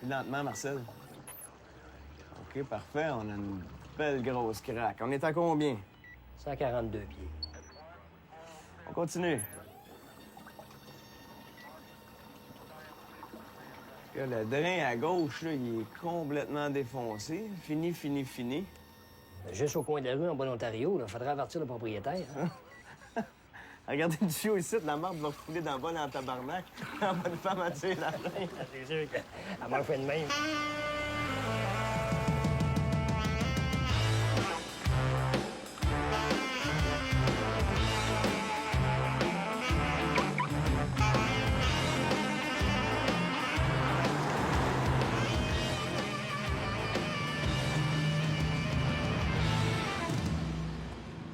Plus lentement, Marcel. OK, parfait. On a une belle grosse craque. On est à combien? 142 pieds. On continue. Là, le drain à gauche, là, il est complètement défoncé. Fini, fini, fini. Juste au coin de la rue, en bas d'Ontario, il faudrait avertir le propriétaire. Hein? Regardez le tuyau ici, la marde va couler dans le bas dans le tabarnak. En bonne femme à tuer la reine. C'est sûr qu'elle m'a fait de même.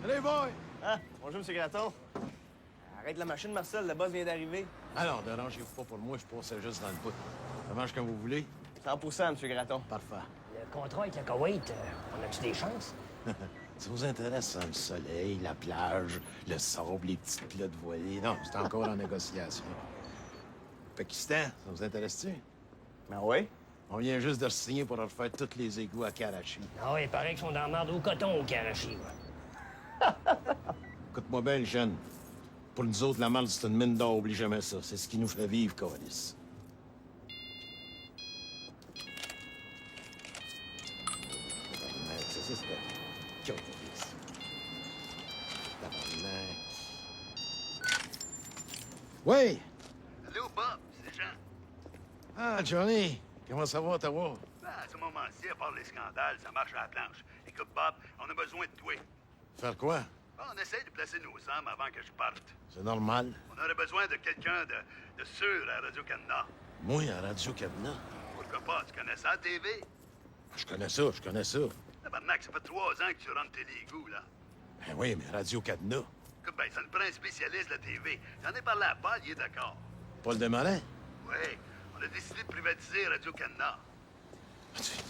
Allez, boy! Ah, bonjour, M. Graton. Arrête la machine, Marcel, le boss vient d'arriver. Alors, dérangez-vous pas pour moi, je passais juste dans le bout. Ça marche comme vous voulez? 100 M. Graton. Parfait. Le contrat avec le Koweït, on a-tu des chances? Ça vous intéresse, ça, le soleil, la plage, le sable, les petites plats de voilée? Non, c'est encore en négociation. Pakistan, ça vous intéresse-tu? Ben oui. On vient juste de signer pour refaire tous les égouts à Karachi. Ah oui, il paraît qu'ils sont dans la merde au coton au Karachi. Écoute-moi bien, le jeune. Pour nous autres, la marde, c'est une mine d'or, oublie jamais ça. C'est ce qui nous fait vivre, Colis. C'est ça, c'était... Colis. Tabarnak. Oui! Allô, Bob, c'est Jean. Ah, Johnny! Comment ça va, Ottawa? Ben, à ce moment-ci, à part les scandales, ça marche à la planche. Écoute, Bob, on a besoin de toi. Faire quoi? Bon, on essaie de placer nos hommes avant que je parte. C'est normal. On aurait besoin de quelqu'un de sûr à Radio-Canada. Moi, à Radio-Canada. Pourquoi pas? Tu connais ça, TV? Je connais ça, je connais ça. Tabarnak, ça fait 3 ans que tu rentres tes égouts, là. Ben oui, mais Radio-Canada. Écoute, ben, ça nous prend un spécialiste de la TV. J'en ai parlé à Paul, il est d'accord. Paul Desmarais? Oui, on a décidé de privatiser Radio-Canada.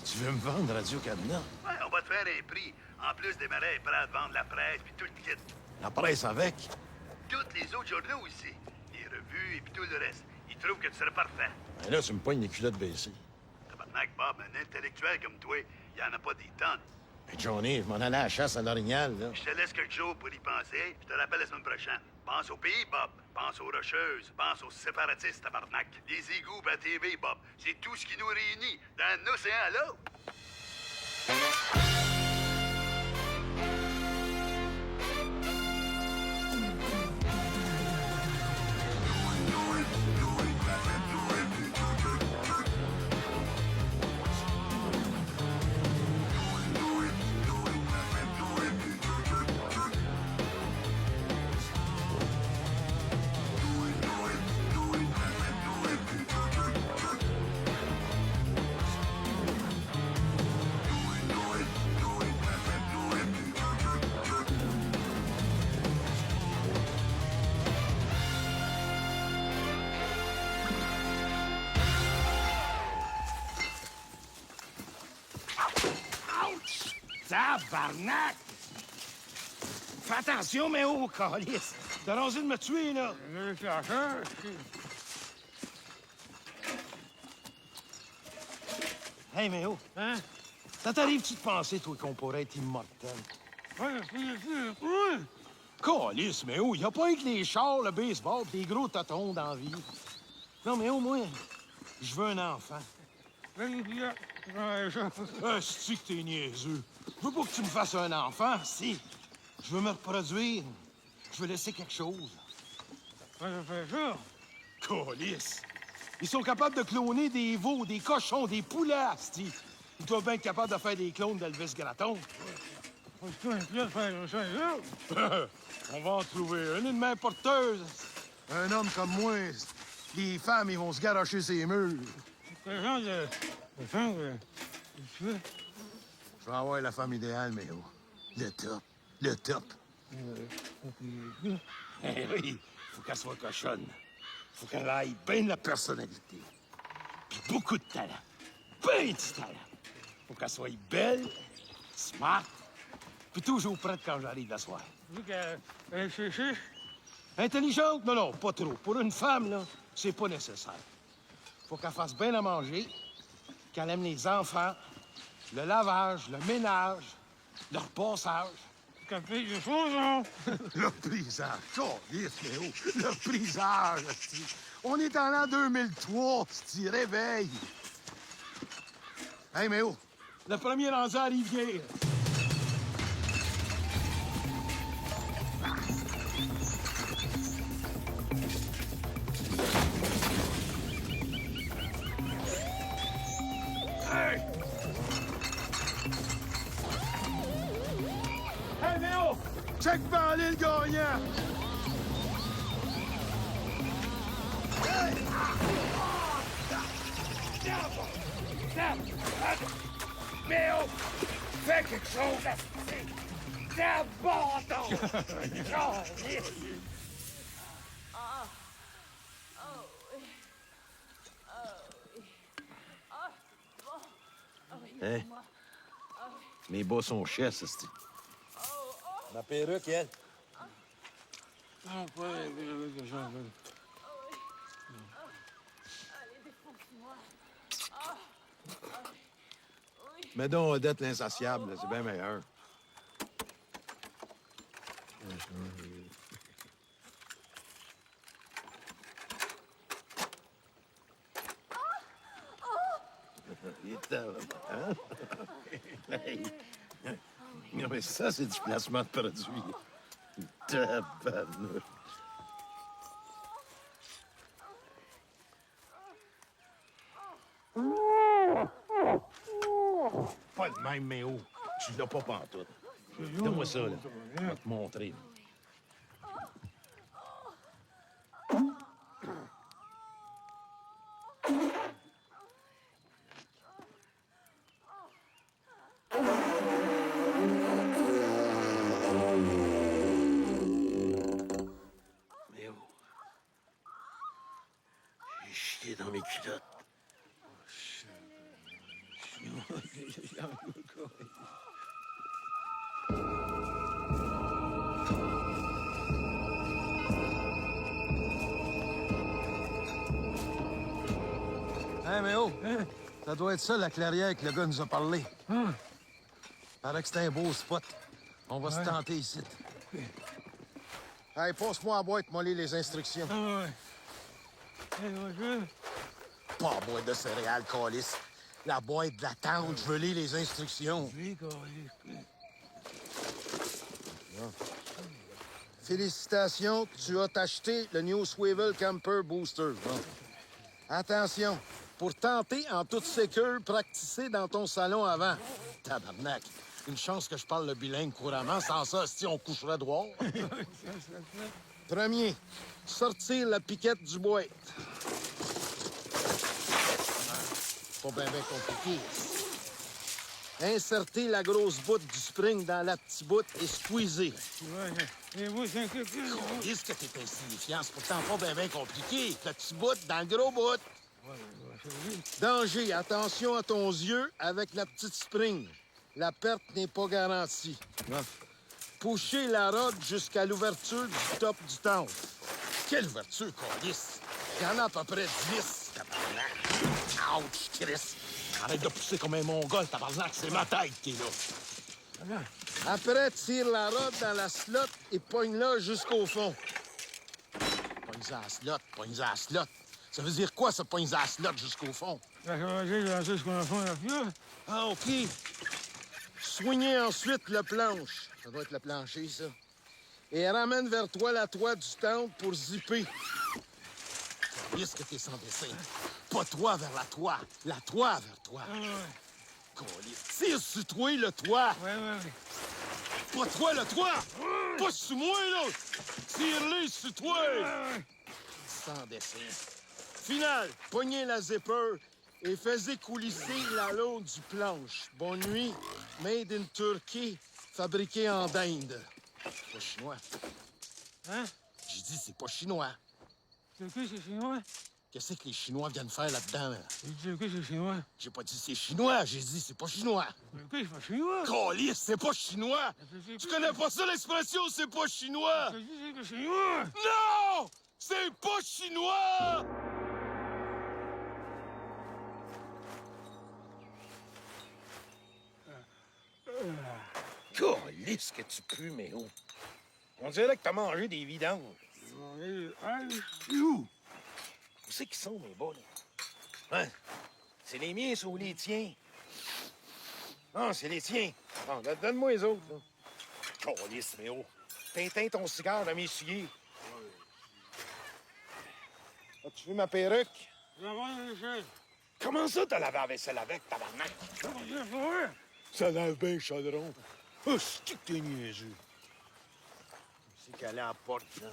Tu veux me vendre Radio-Canada? Ouais, on va te faire un prix. En plus, des marais est prêt à te vendre la presse puis tout le kit. La presse avec? Toutes les autres journaux aussi. Les revues et puis tout le reste. Ils trouvent que tu serais parfait. Ben là, tu me pognes les culottes baissées. Tabarnak, Bob, un intellectuel comme toi, il y en a pas des tonnes. Mais Johnny, je m'en allais à la chasse à l'Orignal, là. Je te laisse quelques jours pour y penser. Je te rappelle la semaine prochaine. Pense au pays, Bob. Pense aux Rocheuses. Pense aux séparatistes, tabarnak. Les égouts pis la TV, Bob. C'est tout ce qui nous réunit d'un océan à l'autre. Tabarnak! Fais attention, mais oh, calice! T'as rasé de me tuer, là! Hey, mais oh! Hein? Ça t'arrive-tu de penser, toi, qu'on pourrait être immortel? Calice, mais oh, y a pas eu que les chars, le baseball pis les gros totons dans la vie. Non, mais au moins, je veux un enfant. Si que t'es niaiseux. Je veux pas que tu me fasses un enfant, si. Je veux me reproduire. Je veux laisser quelque chose. Calice. Ils sont capables de cloner des veaux, des cochons, des poulets, asti. Ils doivent bien être capables de faire des clones d'Elvis Gratton. On va en trouver une main porteuse. Un homme comme moi, les femmes, ils vont se garocher ses murs. Quel genre de femme tu veux? Je vais avoir la femme idéale, mais oh, le top. Le top. Eh oui, faut qu'elle soit cochonne. Faut qu'elle aille bien de la personnalité. Puis beaucoup de talent. Ben du talent. Faut qu'elle soit belle, smart, puis toujours prête quand j'arrive la soirée. Intelligente? Non, non, pas trop. Pour une femme, là, c'est pas nécessaire. Faut qu'elle fasse bien à manger, qu'elle aime les enfants, le lavage, le ménage, le repassage. Café de chose, Le prisage. Câlisse, mais oh, le prisage, esti. On est en l'an 2003, esti. Réveille. Hey, mais oh, le premier rendu à Rivière. Hey! Hey, Léo! Check par aller le gagnant! Méo, fais quelque chose, d'abandon! Hein? Mes bas sont chers, c'est. Ma perruque, elle. Mets donc Odette l'insatiable, c'est bien meilleur. Il est tard, hein? Hey. Non, mais ça, c'est du placement de produit. Tabarnouche. Pas le même, mais où? Tu l'as pas pantoute. Donne-moi ça, là. Je vais te montrer. Mais où? J'ai chié dans mes culottes. Hein, mais oh, ça doit être ça, la clairière que le gars nous a parlé. Paraît que c'est un beau spot. On va se tenter ici. Hey, passe-moi la boîte, moi, les instructions. Pas la boîte de céréales, calice. La boîte de la tente, je veux lire les instructions. Félicitations, tu as acheté le New Swivel Camper Booster. Bon. Attention, pour tenter en toute sécurité, pratiquer dans ton salon avant. Tabarnak, une chance que je parle le bilingue couramment. Sans ça, si on coucherait droit. Premier, sortir la piquette du boîte. Pas bien compliqué. Inserter la grosse boute du spring dans la petite boute et squeezer. Qu'est-ce que t'es insignifiant? C'est pourtant pas bien compliqué. La petite boute dans le gros bout. Danger, attention à ton yeux avec la petite spring. La perte n'est pas garantie. Pusher la rod jusqu'à l'ouverture du top du temple. Quelle ouverture, calice? Il y en a à peu près 10, tabarnak. Ouch, Chris! Arrête de pousser comme un mongol, tabarnak, c'est ma tête qui est là. Après, tire la rod dans la slot et pogne-la jusqu'au fond. Pogne-la à la slot, pogne-la à la slot. Ça veut dire quoi, ça, pogne-la à la slot jusqu'au fond? Ah, OK. Soignez ensuite le planche. Ça doit être le plancher, ça. Et ramène vers toi la toit du temple pour zipper. Qu'est-ce que t'es sans dessin? Pas toi vers la toit vers toi. Tire sur toi le toit. Pas toi le toit. Pas sur moi, là. Tire-les sur toi. Sans dessin. Final, pognez la zipper et faisez coulisser la longue du planche. Bonne nuit. Made in Turkey, fabriqué en Inde. C'est pas chinois. Hein? J'ai dit, c'est pas chinois. C'est chinois? Qu'est-ce que les Chinois viennent faire là-dedans? Là? C'est chinois? J'ai pas dit c'est chinois, j'ai dit c'est pas chinois. C'est pas chinois? Calice, c'est pas chinois! Tu connais pas ça l'expression, c'est pas chinois? C'est chinois! Non! C'est pas chinois! Calisse que tu pues, mais oh. On dirait que t'as mangé des vidanges. Où c'est qu'ils sont, mes bas, là? Hein? C'est les miens, ou les tiens? Ah, c'est les tiens. Bon, donne-moi les autres, là. Calisse, mais oh. T'éteins ton cigare dans mes souliers. As-tu vu ma perruque? Comment ça, t'as lavé la vaisselle avec, tabarnak? Ça lave bien, chaudron. Oh, c'est que t'es niaiseux. C'est qu'elle est à la porte, là.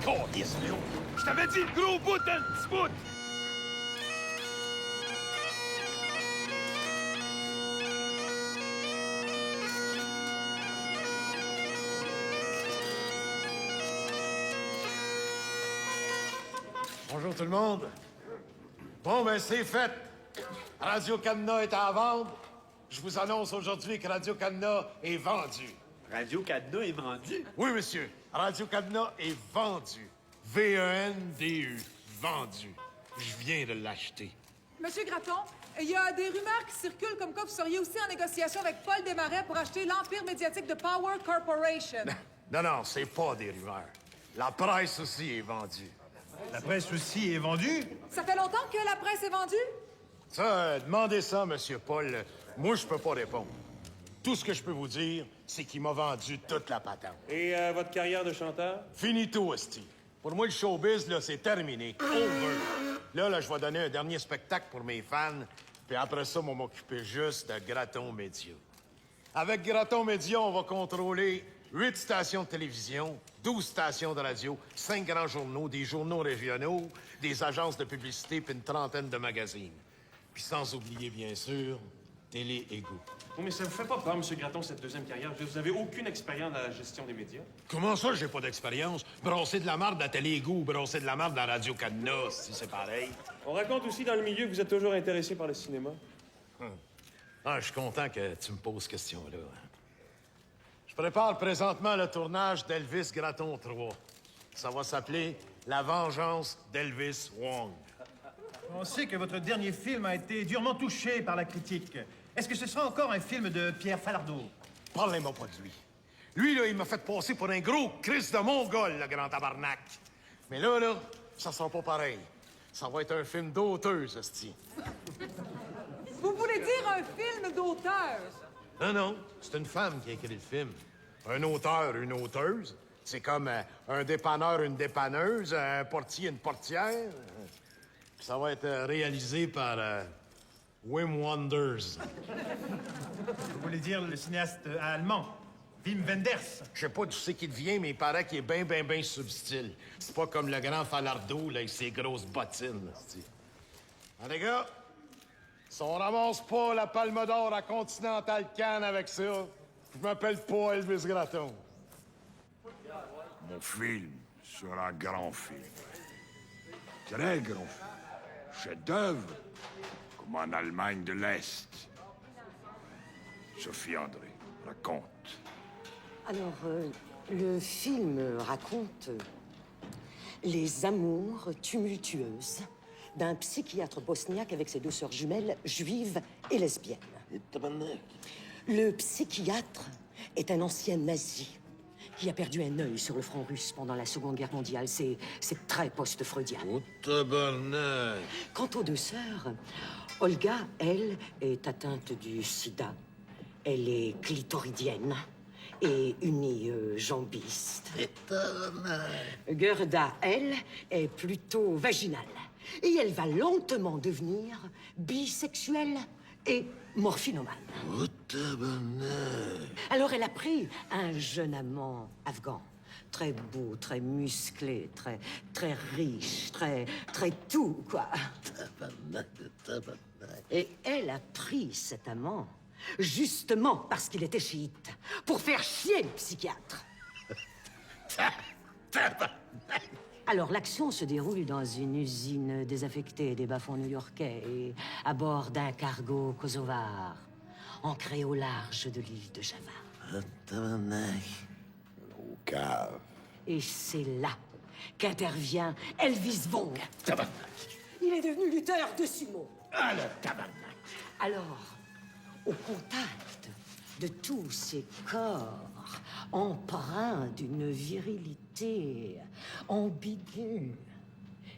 Calisse, Léo! Je t'avais dit le gros bout dans le petit bout! Bonjour tout le monde. Bon, ben c'est fait. Radio-Canada est à vendre. Je vous annonce aujourd'hui que Radio-Canada est vendu. Radio-Canada est vendu? Oui, monsieur. Radio-Canada est vendu. V-E-N-D-U. Vendu. Je viens de l'acheter. Monsieur Gratton, il y a des rumeurs qui circulent comme quoi vous seriez aussi en négociation avec Paul Desmarais pour acheter l'empire médiatique de Power Corporation. Non, c'est pas des rumeurs. La presse aussi est vendue. La presse aussi est vendue? Ça fait longtemps que la presse est vendue? Ça, demandez ça, monsieur Paul. Moi, je peux pas répondre. Tout ce que je peux vous dire, c'est qu'il m'a vendu toute la patente. Et votre carrière de chanteur? Finito, esti. Pour moi, le showbiz, là, c'est terminé. Over. Là, je vais donner un dernier spectacle pour mes fans, puis après ça, on va m'occuper juste de Graton Média. Avec Graton Média, on va contrôler 8 stations de télévision, 12 stations de radio, 5 grands journaux, des journaux régionaux, des agences de publicité, puis une trentaine de magazines. Puis sans oublier, bien sûr, Télé Égo. Oh, mais ça vous fait pas peur, M. Gratton, cette deuxième carrière? Vous avez aucune expérience dans la gestion des médias? Comment ça, j'ai pas d'expérience? Brosser de la marde à Télé Égo, brosser de la marde à Radio-Canada, si c'est pareil. On raconte aussi dans le milieu que vous êtes toujours intéressé par le cinéma. Ah, je suis content que tu me poses cette question-là. Je prépare présentement le tournage d'Elvis Gratton 3. Ça va s'appeler La vengeance d'Elvis Wong. On sait que votre dernier film a été durement touché par la critique. Est-ce que ce sera encore un film de Pierre Falardeau? Parlez-moi pas de lui. Lui, là, il m'a fait passer pour un gros Christ de Mongol, le grand tabarnak. Mais là, ça sera pas pareil. Ça va être un film d'auteuse, esti. Vous voulez dire un film d'auteur? Non, c'est une femme qui a écrit le film. Un auteur, une auteuse. C'est comme un dépanneur, une dépanneuse, un portier, une portière. Puis ça va être réalisé par Wim Wonders. Vous voulez dire le cinéaste allemand, Wim Wenders? Je sais pas d'où c'est qu'il vient, mais il paraît qu'il est bien subtil. C'est pas comme le grand Falardeau, là, avec ses grosses bottines. Là, ah, les gars, si on ramasse pas la Palme d'Or à Continental Cannes avec ça, je m'appelle pas Elvis Gratton. Mon film sera un grand film. Très grand film. Chef-d'œuvre, comme en Allemagne de l'Est. Sophie André, raconte. Alors, le film raconte les amours tumultueuses d'un psychiatre bosniaque avec ses 2 sœurs jumelles, juives et lesbiennes. Le psychiatre est un ancien nazi qui a perdu un œil sur le front russe pendant la Seconde Guerre mondiale. C'est très post-freudien. Oh, tabarnak! Quant aux 2 sœurs, Olga, elle, est atteinte du sida. Elle est clitoridienne et unijambiste. Gerda, elle, est plutôt vaginale. Et elle va lentement devenir bisexuelle et morphinomane. Oh, tabarnak! Alors elle a pris un jeune amant afghan. Très beau, très musclé, très riche, très tout, quoi. Et elle a pris cet amant, justement parce qu'il était chiite, pour faire chier le psychiatre. Alors, l'action se déroule dans une usine désaffectée des bas-fonds new-yorkais et à bord d'un cargo kosovar, ancré au large de l'île de Java. Au cave. Et c'est là qu'intervient Elvis Vong. Tabarnak. Il est devenu lutteur de sumo. Ah, le tabarnak. Alors, au contact de tous ces corps empreints d'une virilité ambiguë,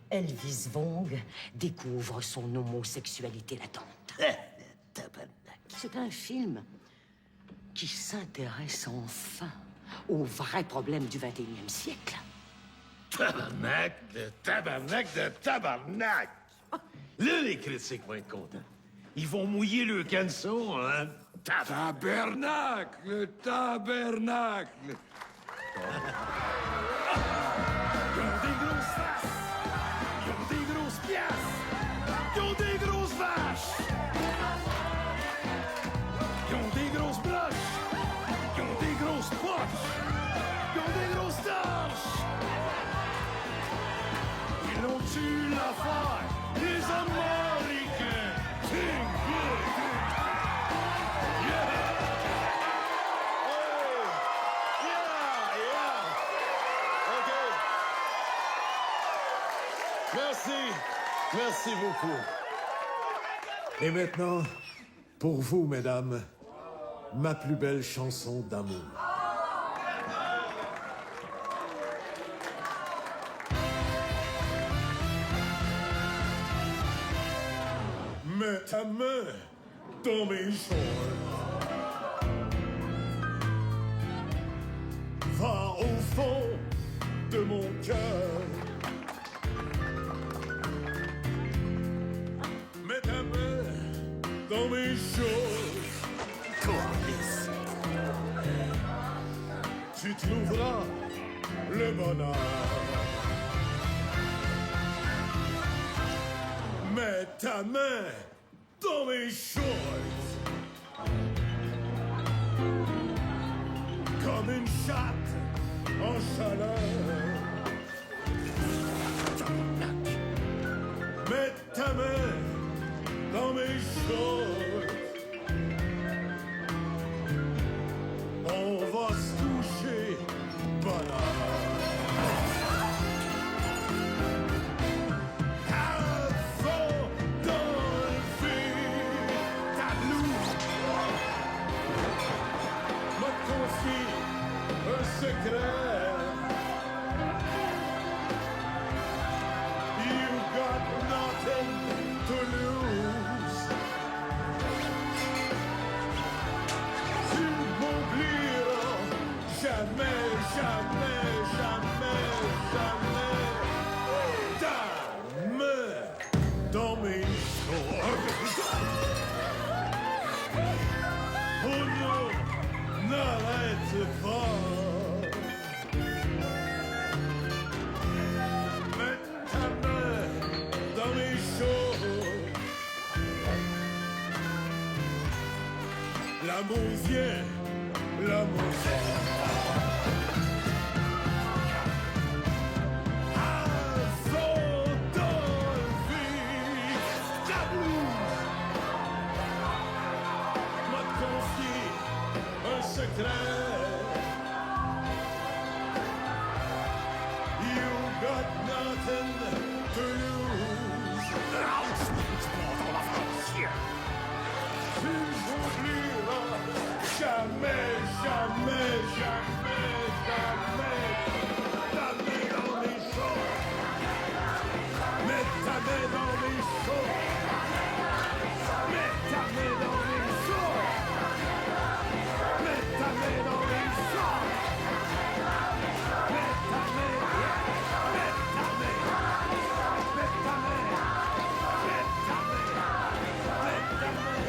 Elvis Vong découvre son homosexualité latente. C'est un film qui s'intéresse enfin aux vrais problèmes du 21e siècle. Tabarnak de tabarnak de tabarnak! Là, les critiques vont être contents. Ils vont mouiller le canson, hein? Tabernacle, tabernacle. Ils ont des grosses faces! Ils ont des grosses piastres! Ils ont des grosses vaches! Ils ont des grosses broches! Ils ont des grosses poches! Ils ont des grosses torches! Ils ont tué l'affaire! Les Américains! Ting, Merci beaucoup. Et maintenant, pour vous, mesdames, ma plus belle chanson d'amour. Mets ta main dans mes shorts. Va au fond de mon cœur. Mets ta main dans mes choses. Coalice. Tu trouveras le bonheur. Mets ta main dans mes shorts. Comme une chatte en chaleur. Mets ta main dans mes shorts. On va se toucher bonheur. Secret. You got nothing to lose. Tu m'oublieras jamais, jamais, jamais, jamais. Ta main dans mes shorts. Oh non, n'arrête pas. L'amour vient, l'amour sort. M'a confié un secret. You got nothing to lose. Tu m'oublieras jamais, jamais, jamais, jamais. Ta main dans mes shorts. Mets ta main dans mes shorts. Mets ta main dans mes shorts. Mets ta main dans mes shorts. Mets ta main. Mets ta main. Mets ta main. Mets ta main. Mets ta main.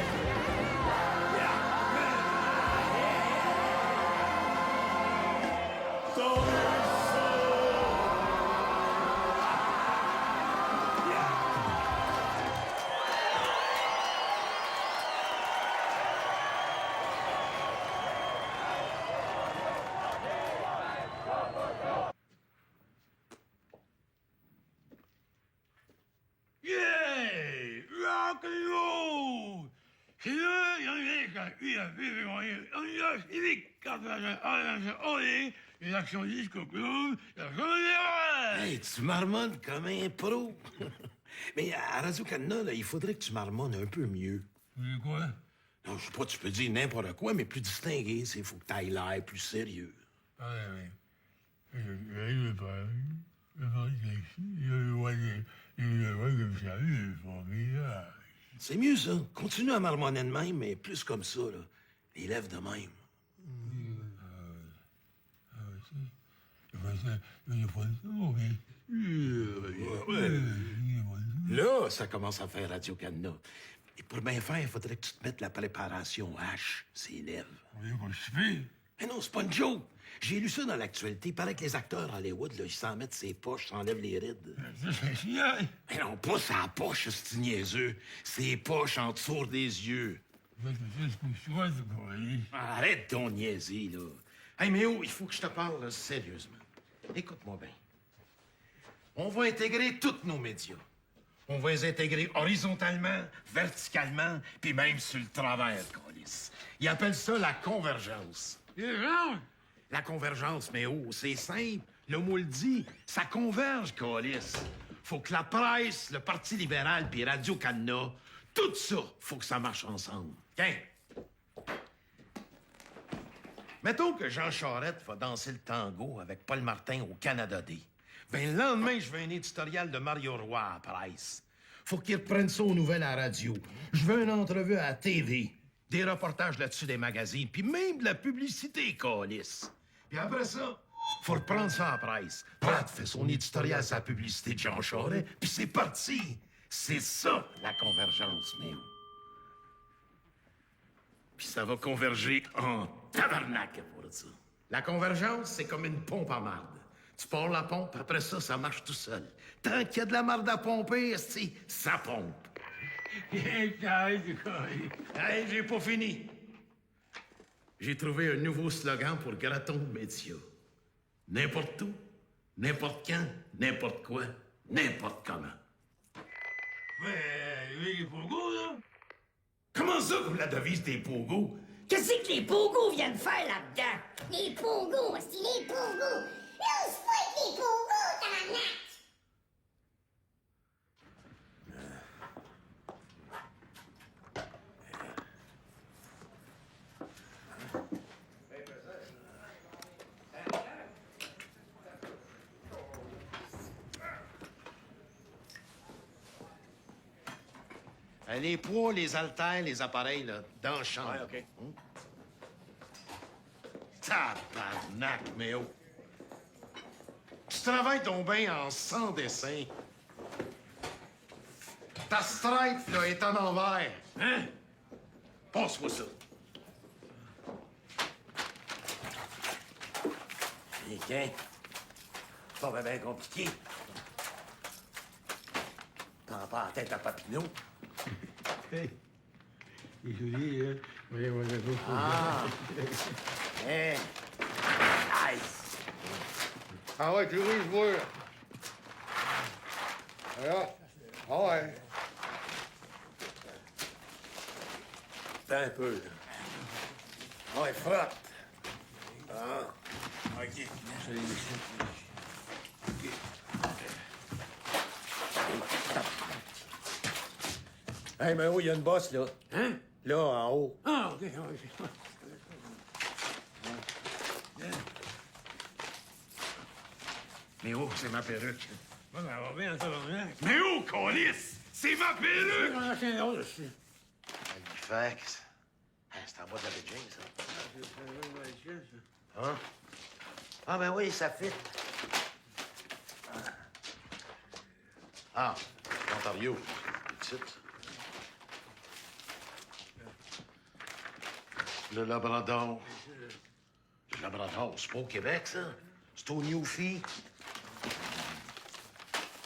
Hey, tu marmonnes comme un pro. Mais à Radio-Canada, là, il faudrait que tu marmonnes un peu mieux. Quoi? Non, je sais pas, tu peux dire n'importe quoi, mais plus distingué. Il faut que t'ailles l'air plus sérieux. C'est mieux, ça. Continue à marmonner de même, mais plus comme ça, là. Les lèvres de même. Là, ça commence à faire Radio-Canada. Et pour bien faire, il faudrait que tu te mettes la préparation H, ses lèvres. Mais non, c'est pas une joke. J'ai lu ça dans l'actualité. Il paraît que les acteurs à Hollywood, là, ils s'en mettent ses poches, s'enlèvent les rides. Mais non, pas sa poche, c'est niaiseux. Ses poches en dessous des yeux. Arrête ton niaiser, là. Hey, Méo, il faut que je te parle, là, sérieusement. Écoute-moi bien. On va intégrer tous nos médias. On va les intégrer horizontalement, verticalement, puis même sur le travers, câlisse. Ils appellent ça la convergence. La convergence, mais oh, c'est simple. Le mot le dit, ça converge, câlisse. Faut que la presse, le Parti libéral puis Radio-Canada, tout ça, faut que ça marche ensemble. Tiens. Mettons que Jean Charest va danser le tango avec Paul Martin au Canada Day. Ben, le lendemain, je veux un éditorial de Mario Roy à la presse. Faut qu'il reprenne ça aux nouvelles à la radio. Je veux une entrevue à la TV. Des reportages là-dessus des magazines, puis même de la publicité, câlisse. Puis après ça, faut reprendre ça à la presse. Pratt fait son éditorial sur la publicité de Jean Charest, puis c'est parti. C'est ça, la convergence, Méo. Puis ça va converger en tabarnak pour ça. La convergence, c'est comme une pompe à marde. Tu pars la pompe, après ça, ça marche tout seul. Tant qu'il y a de la marde à pomper, esti, ça pompe. Hey, j'ai pas fini. J'ai trouvé un nouveau slogan pour Graton Média. N'importe où, n'importe quand, n'importe quoi, n'importe comment. Les pogos, là? Comment ça, vous la devise des pogos? Qu'est-ce que les pogos viennent faire là-dedans? Les pogos, c'est les pogos. Là, c'est pas les pogos, tabarnak! Les poids, les haltères, les appareils, là, dans la chambre. Ouais, OK. Tabarnak, Méo. Tu travailles ton bain en sans dessin. Ta stripe, là, est en envers. Hein? Passe-moi ça. Et tiens, pas bien compliqué. Prends pas la tête à Papineau. Hey, les souliers, hein? Voyons, Ah! Hey! Nice! Ah ouais, Louis, je vois. Voilà. Ah ouais. Attends un peu, là. Ah ouais, frotte. Ah. OK. Hey, mais où il y a une bosse, là? Hein? Là, en haut. Ah, OK. Mais où, c'est ma perruque? Bon, ben, on va bien en tabarnak. Mais où, câlisse? C'est ma perruque! On a qu'un autre aussi. Halifax. C'est en bas de la Beijing, ça. Hein? Ah, ben oui, ça fit. Ah, Ontario. C'est le titre. Le Labrador. Le Labrador, c'est pas au Québec, ça? C'est au Newfie.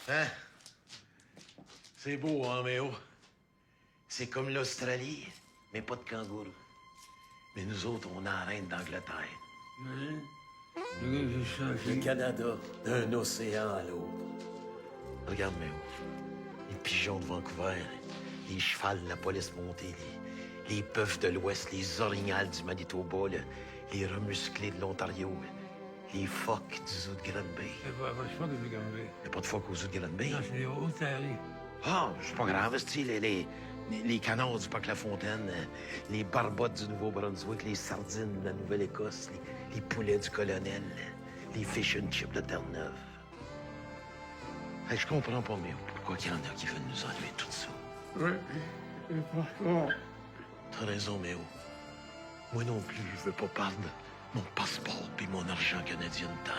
Hein? C'est beau, hein, Méo? C'est comme l'Australie, mais pas de kangourou. Mais nous autres, on a la reine d'Angleterre. Le Canada, d'un océan à l'autre. Regarde, Méo. Les pigeons de Vancouver, les chevals de la police montée, Les peufs de l'Ouest, les orignales du Manitoba, les remusclés de l'Ontario, les phoques du zoo de Granby. C'est pas que du Granby. Il n'y a pas de phoques au zoo de Granby? Non, c'est les Hautes-Terres. Ah, c'est pas grave, c'est les canards du Parc-la-Fontaine, les barbottes du Nouveau-Brunswick, les sardines de la Nouvelle-Écosse, les poulets du Colonel, les fish and chips de Terre-Neuve. Hey, je comprends pas, mais pourquoi il y en a qui veulent nous enlever tout ça? Oui, c'est pas bon. T'as raison, Méo. Moi non plus, je veux pas perdre mon passeport puis mon argent Canadian Tire.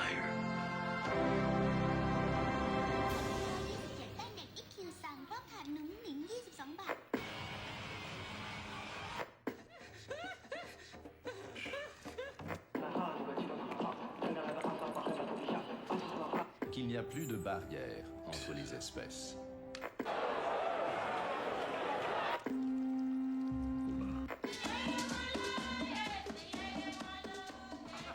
Qu'il n'y a plus de barrière entre les espèces.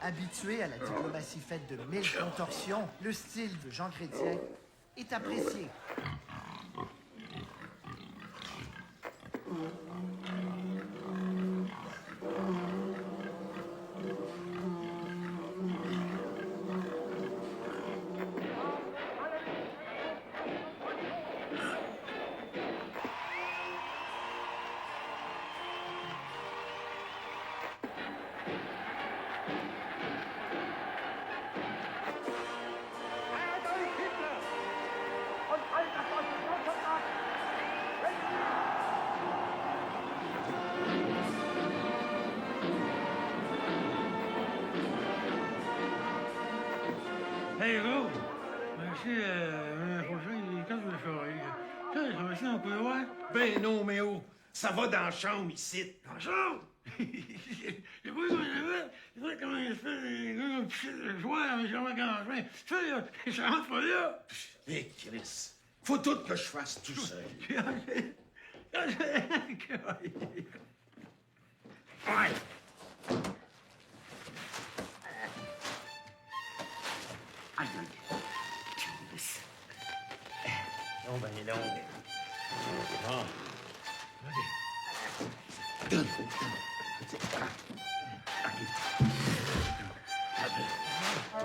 Habitué à la diplomatie faite de 1000 contorsions, le style de Jean Chrétien est apprécié. Hey, gros! Merci, l'année prochaine, quand tu veux charrer? Ça va ça, on peut voir? Ben non, Méo. Ça va dans la chambre, ici. Dans la chambre? J'ai pas comment il fait. C'est vrai comment il fait, un petit joueur avec Jean-Marc Angevin. Ça rentre pas là. Hé, Chris, faut tout que je fasse tout seul. Ouais. Aïe, aïe. Chris. Non, ben, non. Ah. Donne. On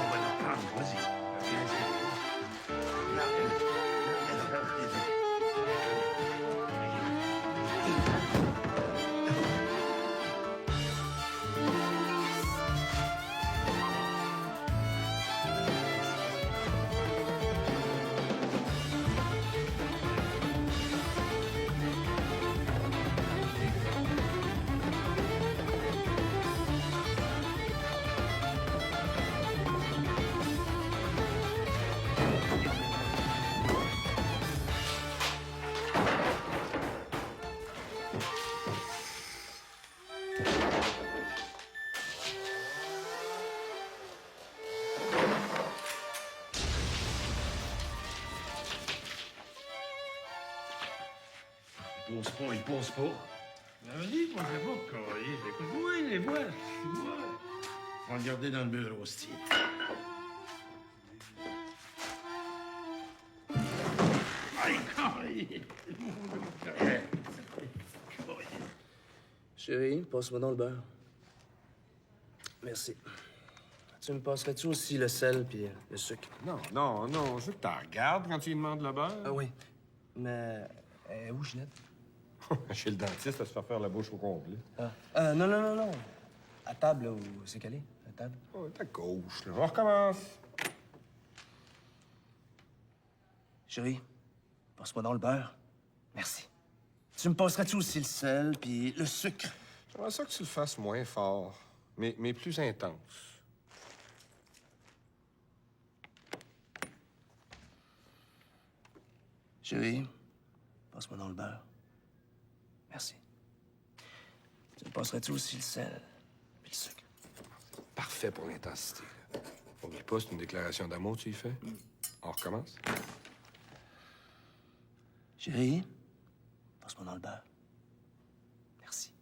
va le prendre, vas-y. Il pose pas. Ben, vas-y, pensez pas, carré. Écoute-moi, les voix, tu vois. On va le garder dans le bureau, Steve. Allez, carré. Chérie, passe-moi dans le beurre. Merci. Tu me passerais-tu aussi le sel puis le sucre? Non, je veux que tu regardes quand tu lui demandes le beurre. Ah oui. Mais où, Ginette? Chez le dentiste, à se faire faire la bouche au complet. Non. À table, là, où c'est calé? À table? Oh, ta gauche, là. On recommence. Chérie, passe-moi dans le beurre. Merci. Tu me passerais-tu aussi le sel puis le sucre? J'aimerais ça que tu le fasses moins fort, mais plus intense. Chérie, passe-moi dans le beurre. Merci. Tu me passerais-tu aussi le sel puis le sucre? Parfait pour l'intensité. Oublie pas, c'est une déclaration d'amour, tu y fais. On recommence? Chérie, passe-moi dans le beurre. Merci.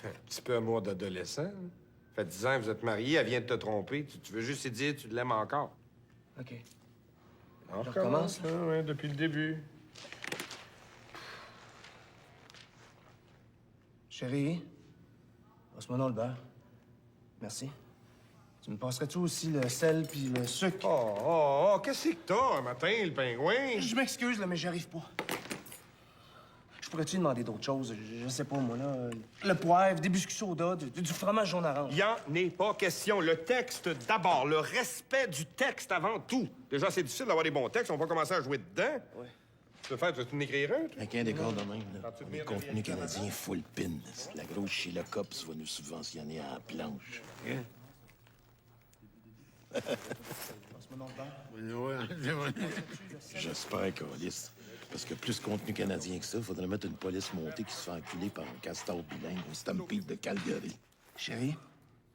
Un petit peu amour d'adolescent. Hein? Ça fait 10 ans que vous êtes mariés, elle vient de te tromper. Tu veux juste lui dire que tu l'aimes encore. OK. On recommence, là, ouais, depuis le début. Chérie, passe-moi dans le beurre. Merci. Tu me passerais-tu aussi le sel puis le sucre? Oh, qu'est-ce que t'as un matin, le pingouin? Je m'excuse, là, mais j'y arrive pas. Je pourrais-tu demander d'autres choses? Je sais pas, moi, là. Le poivre, des biscuits soda, du fromage jaune-orange. Y en est pas question. Le texte d'abord. Le respect du texte avant tout. Déjà, c'est difficile d'avoir des bons textes. On va commencer à jouer dedans. Ouais. Tu veux faire, tu veux en écrire un, toi? Avec un décor de même, là. Le contenu canadien full pin. La grosse Sheila Cops va nous subventionner à la planche. Hein? Passe-moi dans le beurre. Ouais. J'espère, Calis. Parce que plus de contenu canadien que ça, faudrait mettre une police montée qui se fait enculer par un castor bilingue au Stampede de Calgary. Chérie,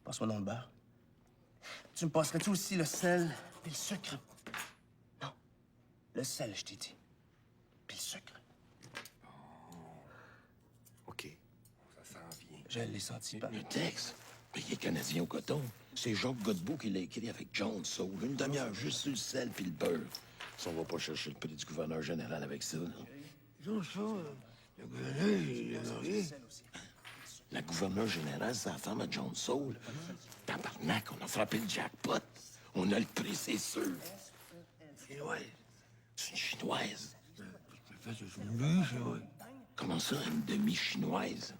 passe-moi dans le beurre. Tu me passerais-tu aussi le sel et le sucre? Non. Le sel, je t'ai dit. Puis le sucre. OK. Ça s'en vient. Je l'ai senti pas. Le texte? Mais il est canadien au coton. C'est Jacques Godbout qui l'a écrit avec John Soul. Une demi-heure juste sur le sel puis le beurre. Si on va pas chercher le prix du gouverneur général avec ça, là. John Soul, le gouverneur, il a rien. La gouverneure générale, c'est la femme à John Soul. Tabarnak, on a frappé le jackpot. On a le prix, c'est sûr. Chinoise. C'est une chinoise. C'est une demi-chinoise. Comment ça, une demi-chinoise?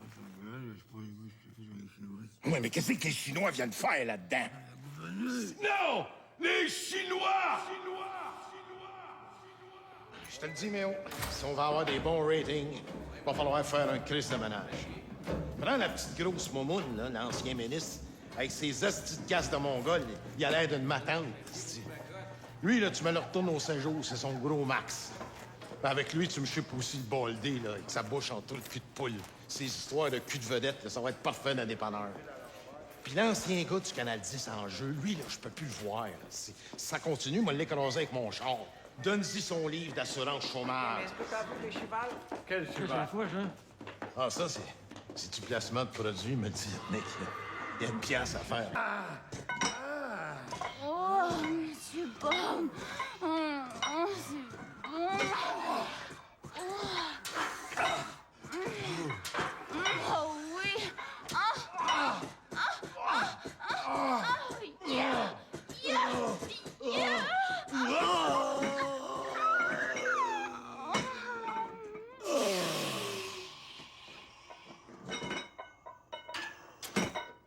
Oui, mais qu'est-ce que les Chinois viennent faire là-dedans? Non! Les Chinois! Je te le dis, Méo, si on va avoir des bons ratings, il va falloir faire un crise de ménage. Prends la petite grosse momoune, là, l'ancien ministre, avec ses hosties de casse de mongol, il a l'air d'une matante. c'ti. Lui, là, tu me le retournes au Saint-Jean, c'est son gros max. Avec lui, tu me chipes aussi le baldé, là, avec sa bouche en trou de cul de poule. Ces histoires de cul de vedette, là, ça va être parfait d'un dépanneur. Puis l'ancien gars du Canal 10 en jeu, lui, là, je peux plus le voir. Là. Si ça continue, moi, l'écraser avec mon char. Donne-y son livre d'assurance chômage. Quel cheval? Ah, ça, c'est du placement de produits, me dit Nick. Il y a une pièce à faire. Oh, Monsieur Bob! C'est bon! Oh oui! Yeah!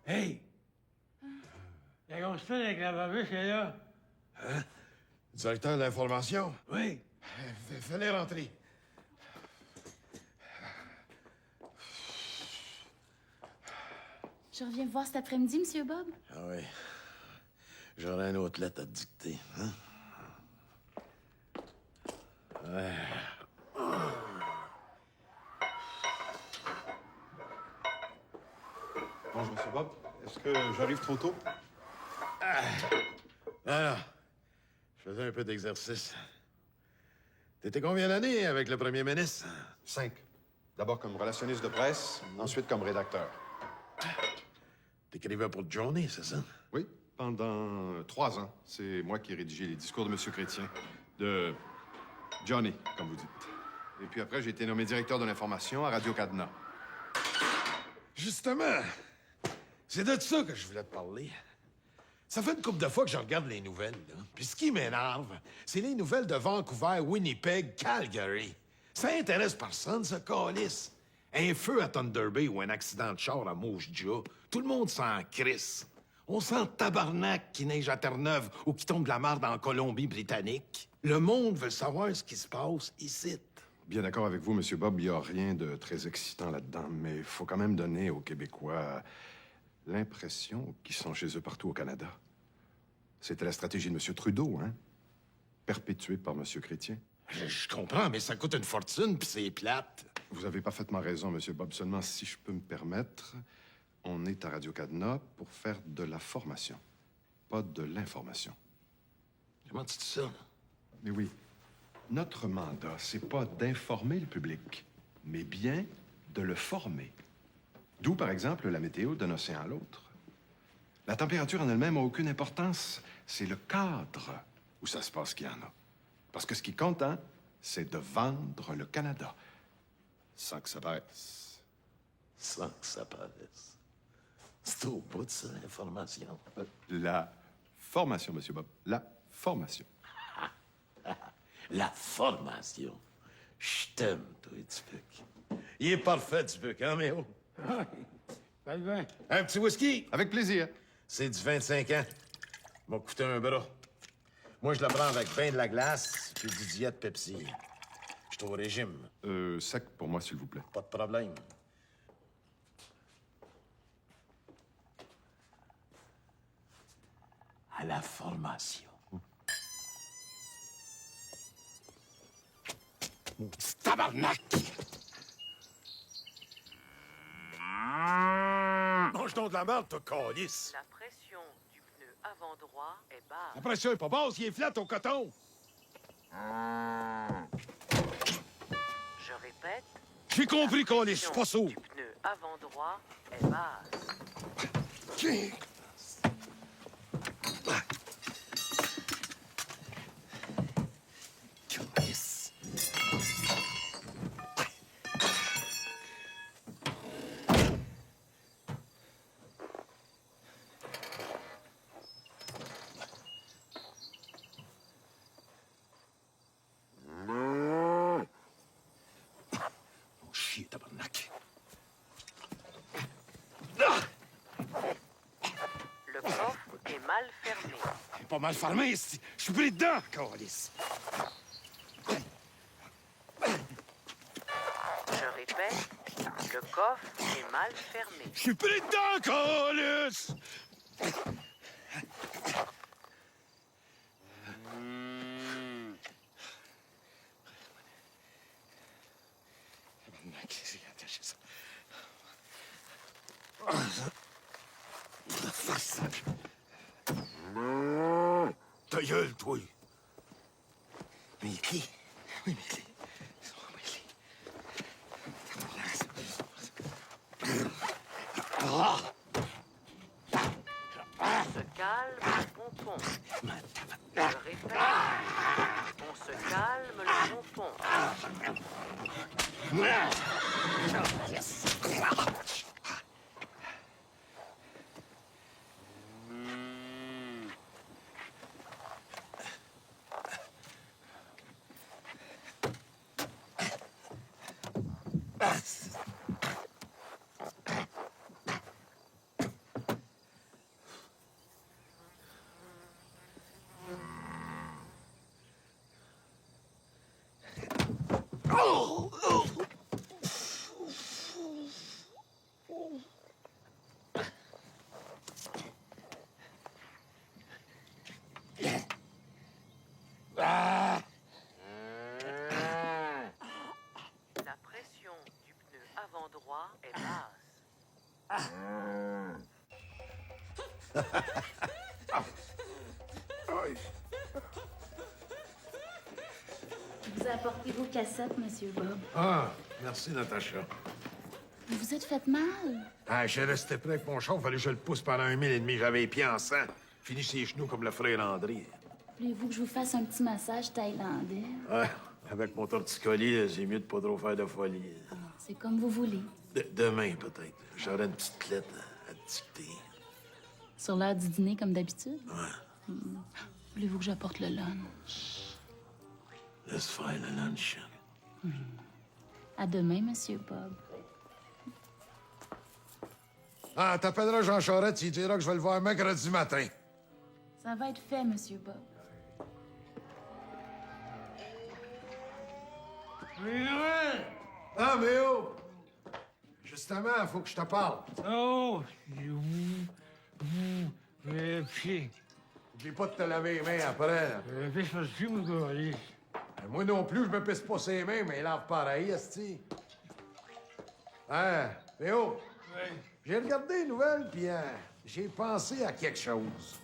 Hey! La console avec la babiche est là. Hein? Directeur de l'information? Oui. Fallait rentrer. Je reviens vous voir cet après-midi, Monsieur Bob. Ah oui. J'aurai un autre lettre à te dicter, hein? Ouais. Bonjour, M. Bob. Est-ce que j'arrive trop tôt? Non. Je faisais un peu d'exercice. T'étais combien d'années avec le premier ministre? 5. D'abord comme relationniste de presse, ensuite comme rédacteur. T'écrivais pour Johnny, c'est ça? Oui, pendant 3 ans. C'est moi qui ai rédigé les discours de M. Chrétien. De Johnny, comme vous dites. Et puis après, j'ai été nommé directeur de l'information à Radio-Cadena. Justement, c'est de ça que je voulais te parler. Ça fait une couple de fois que je regarde les nouvelles, là. Puis ce qui m'énerve, c'est les nouvelles de Vancouver, Winnipeg, Calgary. Ça intéresse personne, ce calice. Un feu à Thunder Bay ou un accident de char à Moose-Jaw, tout le monde s'en crisse. On sent tabarnak qui neige à Terre-Neuve ou qui tombe de la marde en Colombie-Britannique. Le monde veut savoir ce qui se passe ici. Bien d'accord avec vous, M. Bob, il n'y a rien de très excitant là-dedans, mais il faut quand même donner aux Québécois l'impression qu'ils sont chez eux partout au Canada. C'était la stratégie de M. Trudeau, hein? Perpétuée par M. Chrétien. Je comprends, mais ça coûte une fortune, puis c'est plate. Vous avez parfaitement raison, M. Bob. Seulement, si je peux me permettre, on est à Radio-Cadena pour faire de la formation, pas de l'information. Comment tu dis ça? Mais oui. Notre mandat, c'est pas d'informer le public, mais bien de le former. D'où, par exemple, la météo d'un océan à l'autre. La température en elle-même n'a aucune importance. C'est le cadre où ça se passe qui en a. Parce que ce qui compte, hein, c'est de vendre le Canada. Sans que ça paraisse. Sans que ça paraisse. C'est au bout de ça, l'information. La formation, Monsieur Bob. La formation. La formation. Je t'aime, toi, Dubuc. Il est parfait, Dubuc, hein, Méo? Oui. Ça va bien. Un petit whisky? Avec plaisir. C'est du 25 ans. M'a coûté un bras. Moi, je le prends avec ben de la glace puis du diète Pepsi. Je suis au régime. Sec pour moi, s'il vous plaît. Pas de problème. À la formation. Maudit tabarnak! Mange donc de la merde, toi, calice! La pression du pneu avant droit est basse. La pression est pas basse, il est flat au coton. Je répète. J'ai compris, calice, je suis pas sourd. Le pneu avant droit est basse. Calice. Oh, chier, tabarnak. Le coffre est mal fermé. Pas mal fermé, ici. Je suis pris dedans, calice. Je répète, le coffre est mal fermé. Je suis pris dedans, calice. Tabarnak, j'ai attaché ça. Ta gueule, toi! Mais qui? Oui, mais qui? On se calme le pompon. Je répète, on se calme le pompon. La pression du pneu avant droit est basse. Vous apportez vos cassettes, Monsieur Bob. Ah, merci, Natacha. Vous vous êtes fait mal? Ah, j'ai resté près avec mon char, fallait que je le pousse pendant 1 mille et demi. J'avais les pieds en sang. Fini ses genoux comme le frère André. Voulez-vous que je vous fasse un petit massage thaïlandais? Ouais, avec mon torticolis, c'est mieux de pas trop faire de folie. C'est comme vous voulez. Demain, peut-être. J'aurai une petite clette à te dicter. Sur l'heure du dîner, comme d'habitude? Ouais. Voulez-vous que j'apporte le lunch? Laisse faire le lunch. À demain, Monsieur Bob. Ah, t'appelleras Jean Charest, tu lui diras que je vais le voir mercredi matin. Ça va être fait, Monsieur Bob. Ah, mais oh! Justement, il faut que je te parle. Oh! Mes pieds. Oublie pas de te laver les mains après. là. Puis je suis mon gars. Moi non plus, je me pisse pas ses mains, mais il lave pareil, esti. Hein, Théo? Oui. J'ai regardé les nouvelles, puis j'ai pensé à quelque chose.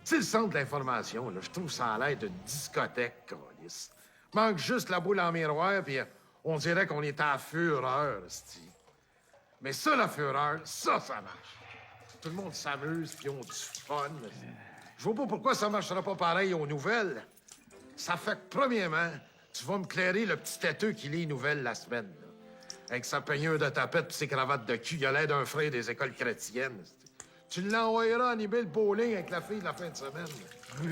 Tu sais, le centre de l'information, là, je trouve ça a l'air d'une discothèque, câlisse. Manque juste la boule en miroir, puis on dirait qu'on est à fureur, esti. Mais ça, la fureur, ça marche. Tout le monde s'amuse, puis ils ont du fun. Je vois pas pourquoi ça marcherait pas pareil aux nouvelles. Ça fait que, premièrement, tu vas me clairer le petit têteux qui lit les nouvelles la semaine, là. Avec sa peignure de tapette et ses cravates de cul, il a l'air d'un frère des écoles chrétiennes. Tu l'envoyeras animer le bowling avec la fille de la fin de semaine.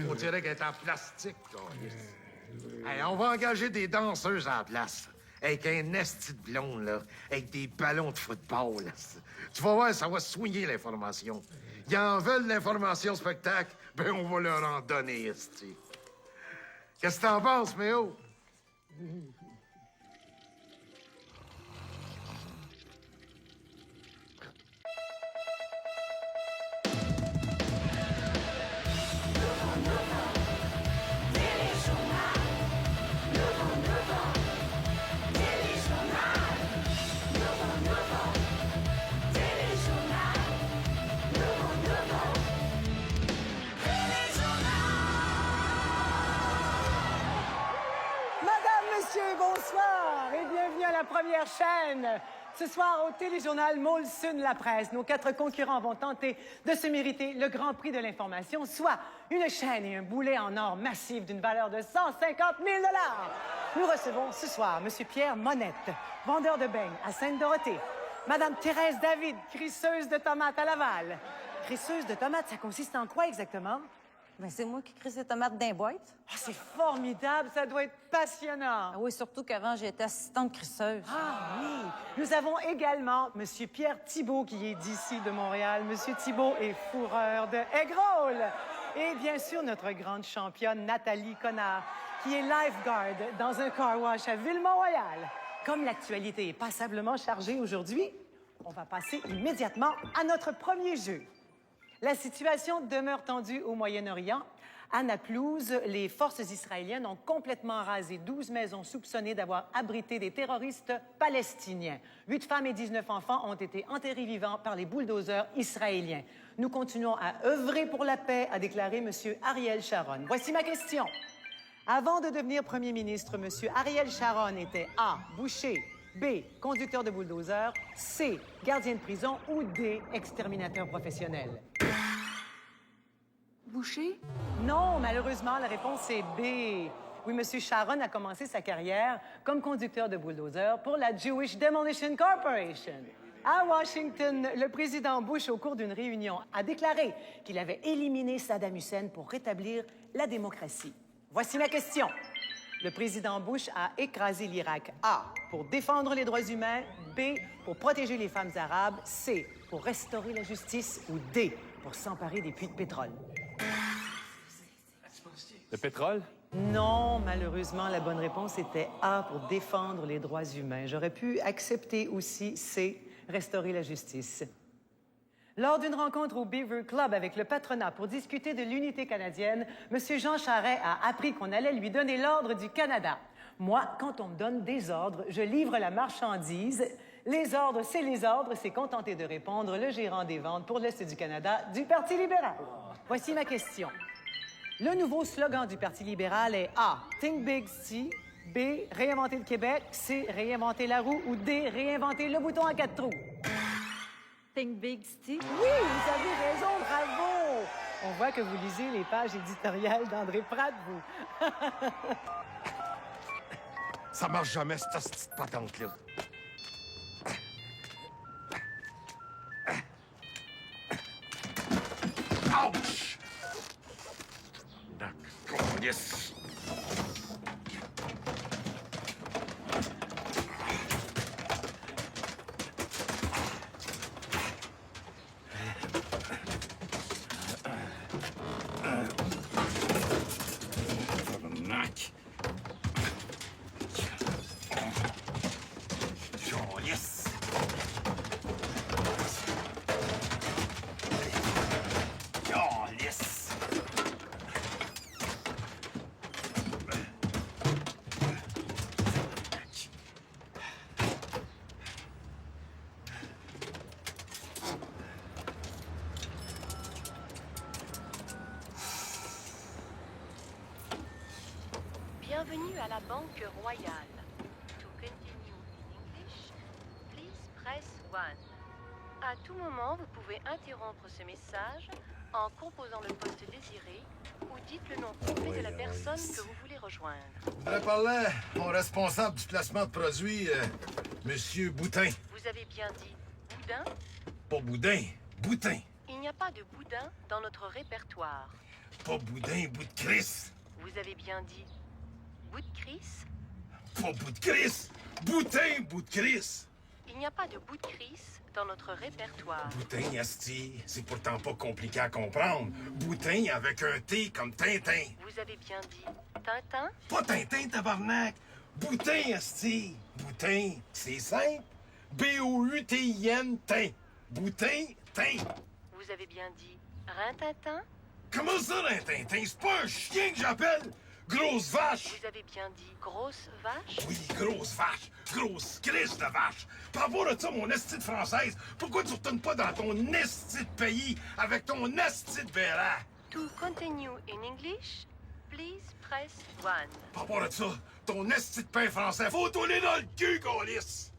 On dirait qu'elle est en plastique, là. Hey, on va engager des danseuses à la place. Avec un esti de blonde, là. Avec des ballons de football, là. Tu vas voir, ça va soigner l'information. Ils en veulent l'information spectacle, ben on va leur en donner, esti. Qu'est-ce que t'en penses, Méo? Bonsoir et bienvenue à la première chaîne. Ce soir, au téléjournal Molson La Presse, nos 4 concurrents vont tenter de se mériter le Grand Prix de l'information, soit une chaîne et un boulet en or massif d'une valeur de 150 000 $. Nous recevons ce soir M. Pierre Monette, vendeur de beignes à Sainte-Dorothée. Mme Thérèse David, crisseuse de tomates à Laval. Crisseuse de tomates, ça consiste en quoi exactement? Ben, c'est moi qui crisse les tomates d'un boîte. Ah, c'est formidable, ça doit être passionnant. Ah oui, surtout qu'avant, j'étais assistante crisseuse. Ah oui! Nous avons également M. Pierre Thibault, qui est d'ici de Montréal. M. Thibault est fourreur de egg-roll. Et bien sûr, notre grande championne, Nathalie Connard, qui est lifeguard dans un car wash à Ville-Mont-Royal. Comme l'actualité est passablement chargée aujourd'hui, on va passer immédiatement à notre premier jeu. La situation demeure tendue au Moyen-Orient. À Naplouse, les forces israéliennes ont complètement rasé 12 maisons soupçonnées d'avoir abrité des terroristes palestiniens. 8 femmes et 19 enfants ont été enterrés vivants par les bulldozers israéliens. Nous continuons à œuvrer pour la paix, a déclaré M. Ariel Sharon. Voici ma question. Avant de devenir premier ministre, M. Ariel Sharon était A. boucher, B. conducteur de bulldozer, C. gardien de prison ou D. exterminateur professionnel. Boucher? Non, malheureusement, la réponse est B. Oui, M. Sharon a commencé sa carrière comme conducteur de bulldozer pour la Jewish Demolition Corporation. À Washington, le président Bush, au cours d'une réunion, a déclaré qu'il avait éliminé Saddam Hussein pour rétablir la démocratie. Voici ma question. Le président Bush a écrasé l'Irak. A, pour défendre les droits humains. B, pour protéger les femmes arabes. C, pour restaurer la justice. Ou D, pour s'emparer des puits de pétrole. Le pétrole? Non, malheureusement, la bonne réponse était A, pour défendre les droits humains. J'aurais pu accepter aussi C, restaurer la justice. Lors d'une rencontre au Beaver Club avec le patronat pour discuter de l'unité canadienne, M. Jean Charest a appris qu'on allait lui donner l'ordre du Canada. Moi, quand on me donne des ordres, je livre la marchandise. Les ordres, c'est contenté de répondre le gérant des ventes pour l'Est du Canada du Parti libéral. Voici ma question. Le nouveau slogan du Parti libéral est A, Think Big C, B, réinventer le Québec, C, réinventer la roue ou D, réinventer le bouton à 4 trous. Think Big Steve. Oui, vous avez raison, bravo! On voit que vous lisez les pages éditoriales d'André Pratt, vous. Ça marche jamais, cette petite patente-là. Ouch! D'accord, yes! Bienvenue à la Banque Royale. To continue in English, please press 1. À tout moment, vous pouvez interrompre ce message en composant le poste désiré ou dites le nom complet de la personne que vous voulez rejoindre. Je voudrais parler à mon responsable du placement de produits, Monsieur Boutin. Vous avez bien dit boudin? Pas Boudin, Boutin. Il n'y a pas de boudin dans notre répertoire. Pas Boudin, bout de Chris. Vous avez bien dit bout de Chris? Pas bout de Chris. Boutin, bout de Chris. Il n'y a pas de bout de Chris dans notre répertoire. Boutin, asti, c'est pourtant pas compliqué à comprendre. Boutin avec un T comme Tintin. Vous avez bien dit Tintin? Pas Tintin, tabarnak. Boutin, asti. Boutin, c'est simple. B-O-U-T-I-N, tin. Boutin, tin. Vous avez bien dit Rintintin? Comment ça, Rintintin? C'est pas un chien que j'appelle? Grosse vache! Vous avez bien dit grosse vache? Oui, grosse vache! Grosse crise de vache! Par rapport à ça, mon esti de française, pourquoi tu retournes pas dans ton esti de pays avec ton esti de béra? To continue in English, please press 1. Par rapport à ça, ton esti de pain français, faut tourner dans le cul, câlisse!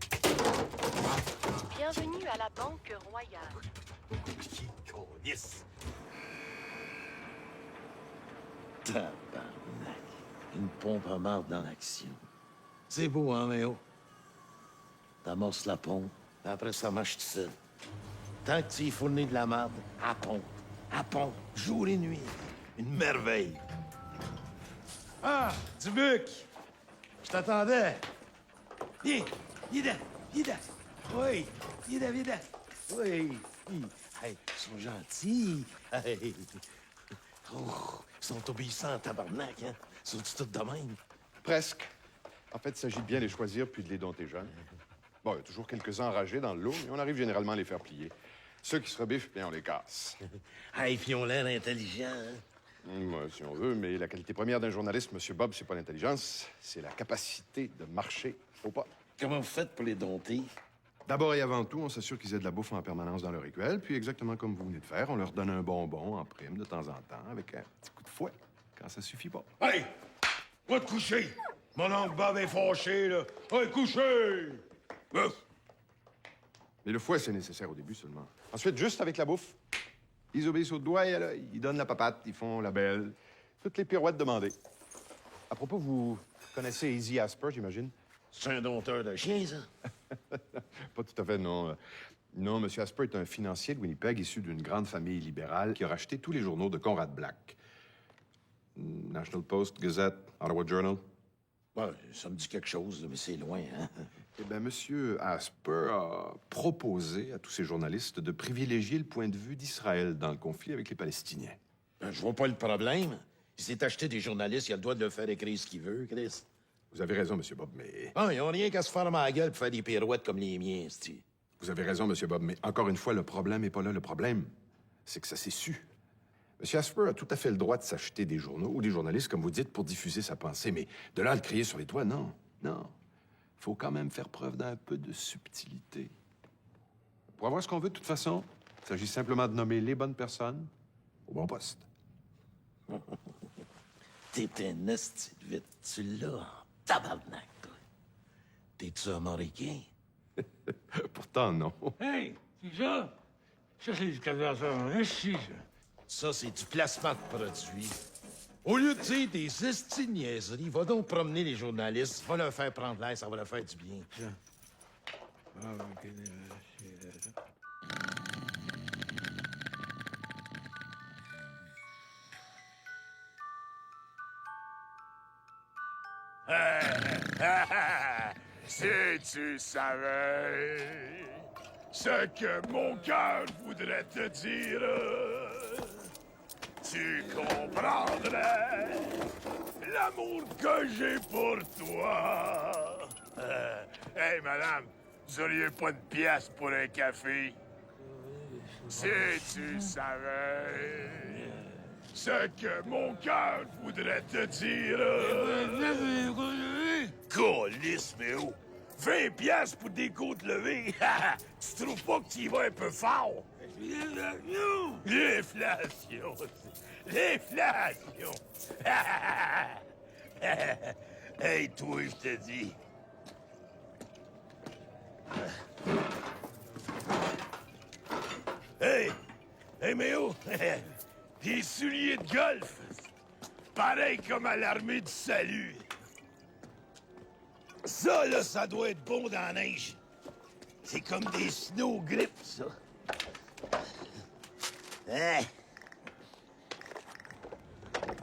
Bienvenue à la Banque Royale. Câlisse! Tabarnak. Une pompe à marde dans l'action. C'est beau, hein, Méo? T'amorces la pompe, puis après ça marche tout seul. Tant que tu y fournis de la marde, à pompe, jour et nuit. Une merveille. Ah, Dubuc! Je t'attendais. Viens, viens, Oui, viens. Oui. Hey, ils sont gentils. Hey. Oh, ils sont obéissants, tabarnak, hein? Sont-ils tous de même? Presque. En fait, il s'agit de bien les choisir puis de les dompter jeunes. Bon, il y a toujours quelques-uns enragés dans le lot, mais on arrive généralement à les faire plier. Ceux qui se rebiffent, bien, on les casse. Hey, puis ils ont l'air intelligents, hein? Ouais, si on veut, mais la qualité première d'un journaliste, M. Bob, c'est pas l'intelligence, c'est la capacité de marcher au pas. Comment vous faites pour les dompter? D'abord et avant tout, on s'assure qu'ils aient de la bouffe en permanence dans leur écuelle, puis exactement comme vous venez de faire, on leur donne un bonbon en prime de temps en temps, avec un petit coup de fouet, quand ça suffit pas. Hey! Va te coucher! Mon oncle Bob est fâché, là. Hey, coucher! Mais le fouet, c'est nécessaire au début seulement. Ensuite, juste avec la bouffe, ils obéissent au doigt et à l'œil. Ils donnent la papate, ils font la belle. Toutes les pirouettes demandées. À propos, vous connaissez Easy Asper, j'imagine? C'est un dompteur de chien, ça? Pas tout à fait, non. Non, M. Asper est un financier de Winnipeg issu d'une grande famille libérale qui a racheté tous les journaux de Conrad Black. National Post, Gazette, Ottawa Journal. Ouais, ça me dit quelque chose, mais c'est loin, hein? Eh bien, M. Asper a proposé à tous ces journalistes de privilégier le point de vue d'Israël dans le conflit avec les Palestiniens. Ben, je vois pas le problème. Il s'est acheté des journalistes, il a le droit de le faire écrire ce qu'il veut, Chris. Vous avez raison, M. Bob, mais... Ah, ils ont rien qu'à se fermer la gueule pour faire des pirouettes comme les miens, c'ti. Vous avez raison, M. Bob, mais encore une fois, le problème n'est pas là. Le problème, c'est que ça s'est su. M. Asper a tout à fait le droit de s'acheter des journaux ou des journalistes, comme vous dites, pour diffuser sa pensée, mais de là à le crier sur les toits, non. Non. Il faut quand même faire preuve d'un peu de subtilité. Pour avoir ce qu'on veut, de toute façon, il s'agit simplement de nommer les bonnes personnes au bon poste. T'es un esti de vite. Tu l'as en tabarnak, toi. T'es-tu américain? Pourtant, non. Hey, c'est ça? Ça, c'est du cadavre ici, ça. Ça, c'est du placement de produits. Au lieu de dire des esti de niaiseries, va donc promener les journalistes, va leur faire prendre l'air, ça va leur faire du bien. Si tu savais ce que mon cœur voudrait te dire, tu comprendrais l'amour que j'ai pour toi. Hey, madame, vous auriez pas de pièce pour un café? Si tu savais ce que mon cœur voudrait te dire. Câlisse, mais oh! 20 piastres pour des côtes levées! Tu trouves pas que tu y vas un peu fort? L'inflation! L'inflation! Hey, toi, je te dis. Hey! Hey, Méo! Des souliers de golf. Pareil comme à l'armée du salut. Ça, là, ça doit être bon dans la neige. C'est comme des snow grips, ça. Hein?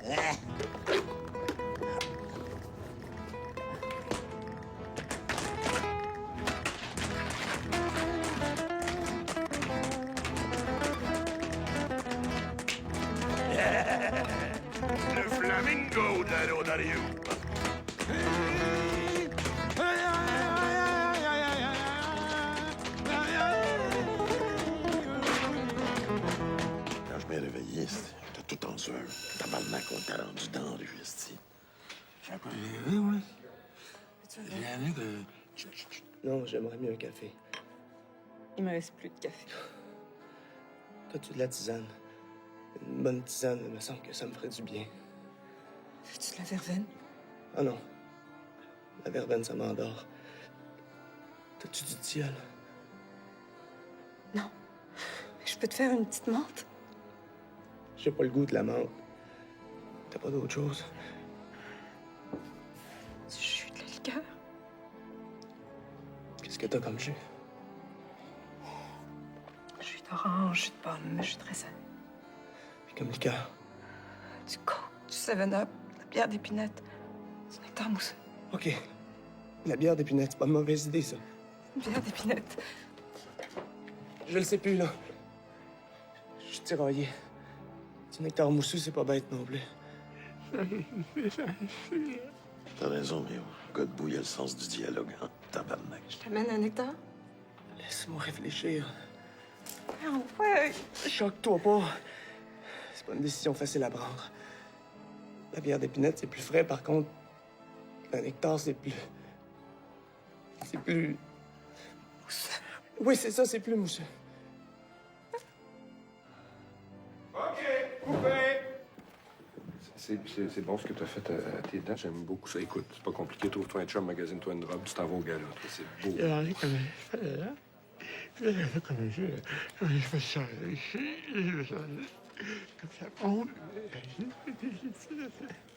Hein? Le flamingo de la Rodario. Quand je m'ai réveillé, j'étais tout en sueur. Tabarnak, on t'a rendu dans la rue, esti. J'ai pas rêvé, oui. Non, j'aimerais mieux un café. Il me reste plus de café. T'as-tu de la tisane? Une bonne tisane, il me semble que ça me ferait du bien. Veux-tu de la verveine? Ah non. La verveine, ça m'endort. T'as-tu du tilleul? Non. Mais je peux te faire une petite menthe? J'ai pas le goût de la menthe. T'as pas d'autre chose? Du jus, de la liqueur? Qu'est-ce que t'as comme jus? Jus d'orange, jus de pomme, jus de raisin. Puis comme liqueur? Du coke, du 7-Up, de la bière d'épinette, du nectar mousseux. OK. La bière d'épinette, c'est pas une mauvaise idée, ça. Bière d'épinette. Je le sais plus, là. Je suis tiraillé. Du nectar mousseux, c'est pas bête non plus. T'as raison, mais au gars debout, il y a le sens du dialogue, hein? Tabarnak. Je t'amène un nectar? Laisse-moi réfléchir. Ah ouais! Choque-toi pas. C'est pas une décision facile à prendre. La bière d'épinette, c'est plus frais. Par contre, le nectar, c'est plus... C'est plus... Mousseux. Oui, c'est ça, c'est plus mousseux. OK, coupé! C'est bon ce que tu as fait à tes dents. J'aime beaucoup ça. Écoute, c'est pas compliqué. Trouve-toi un chum, magasine-toi une robe, tu t'en vas au gala. C'est beau. Je fais ça ici, comme ça monte.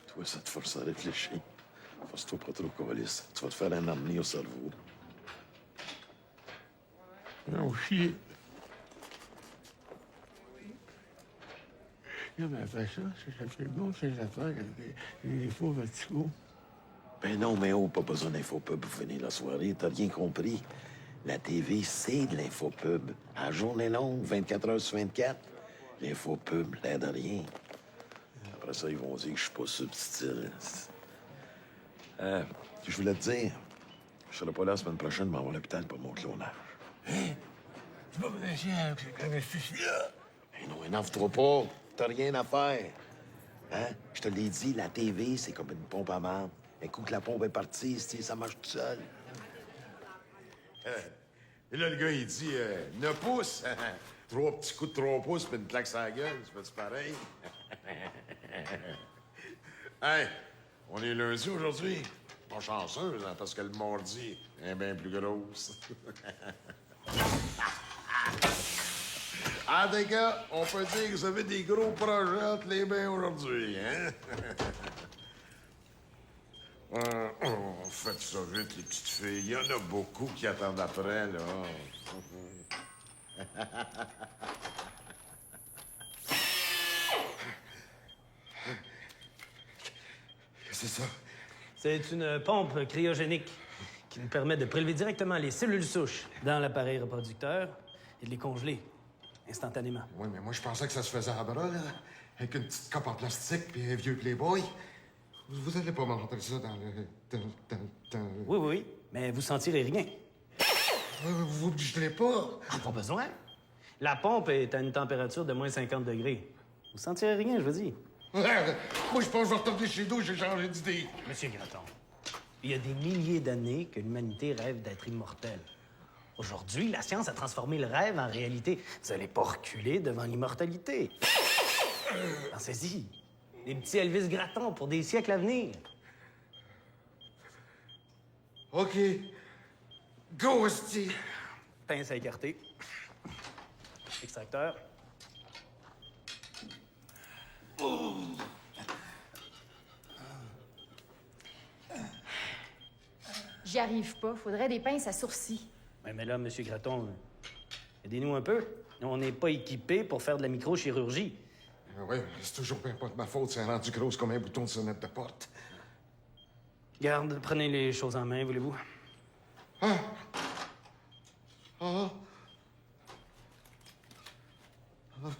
Toi, ça te force à réfléchir. Force-toi pas trop, Colis. Tu vas te faire un harmonie au cerveau. Non, chier. Non, mais après ça, ça fait bon, ces affaires, les faux verticaux. Ben non, mais oh, pas besoin d'infopub pour finir la soirée. T'as rien compris. La TV, c'est de l'infopub. À journée longue, 24 heures sur 24. L'infopub l'aide à rien. Après ça, ils vont dire que je suis pas subtil. Je voulais te dire, je serai pas là la semaine prochaine, mais on va à l'hôpital pour mon clonage. Hein? C'est pas possible avec l'anesthésie-là. Mais non, énerve-toi pas. T'as rien à faire. Hein? Je te l'ai dit, la TV, c'est comme une pompe à marde. Un coup que la pompe est partie, ça marche tout seul. Et là, le gars, il dit 9 pouces. 3 petits coups de 3 pouces, puis une claque sur la gueule. Tu fais-tu pareil? Hey, on est lundi aujourd'hui. Pas chanceuse, hein, parce que le mardi est bien plus grosse. Ah, les gars, on peut dire que vous avez des gros projets entre les mains aujourd'hui, hein? Faites ça vite, les petites filles. Il y en a beaucoup qui attendent après, là. C'est ça. C'est une pompe cryogénique qui nous permet de prélever directement les cellules souches dans l'appareil reproducteur et de les congeler instantanément. Oui, mais moi, je pensais que ça se faisait à bras, là, avec une petite cope en plastique puis un vieux Playboy. Vous allez pas me rentrer ça dans le... Oui, oui, mais vous sentirez rien. Vous ne gelez pas. Pas besoin. La pompe est à une température de moins 50 degrés. Vous sentirez rien, je vous dis. Moi, je pense que je vais retourner chez nous, j'ai changé d'idée. Monsieur Graton, il y a des milliers d'années que l'humanité rêve d'être immortelle. Aujourd'hui, la science a transformé le rêve en réalité. Vous n'allez pas reculer devant l'immortalité. Pensez-y. Des petits Elvis Graton pour des siècles à venir. OK. Go, esti. Pince à écarter. Extracteur. J'y arrive pas. Faudrait des pinces à sourcils. Ouais, mais là, M. Graton, aidez-nous un peu. On n'est pas équipés pour faire de la microchirurgie. Oui, c'est toujours bien pas de ma faute, c'est rendu grosse comme un bouton de sonnette de porte. Garde, prenez les choses en main, voulez-vous? Ah! Ah! Ah!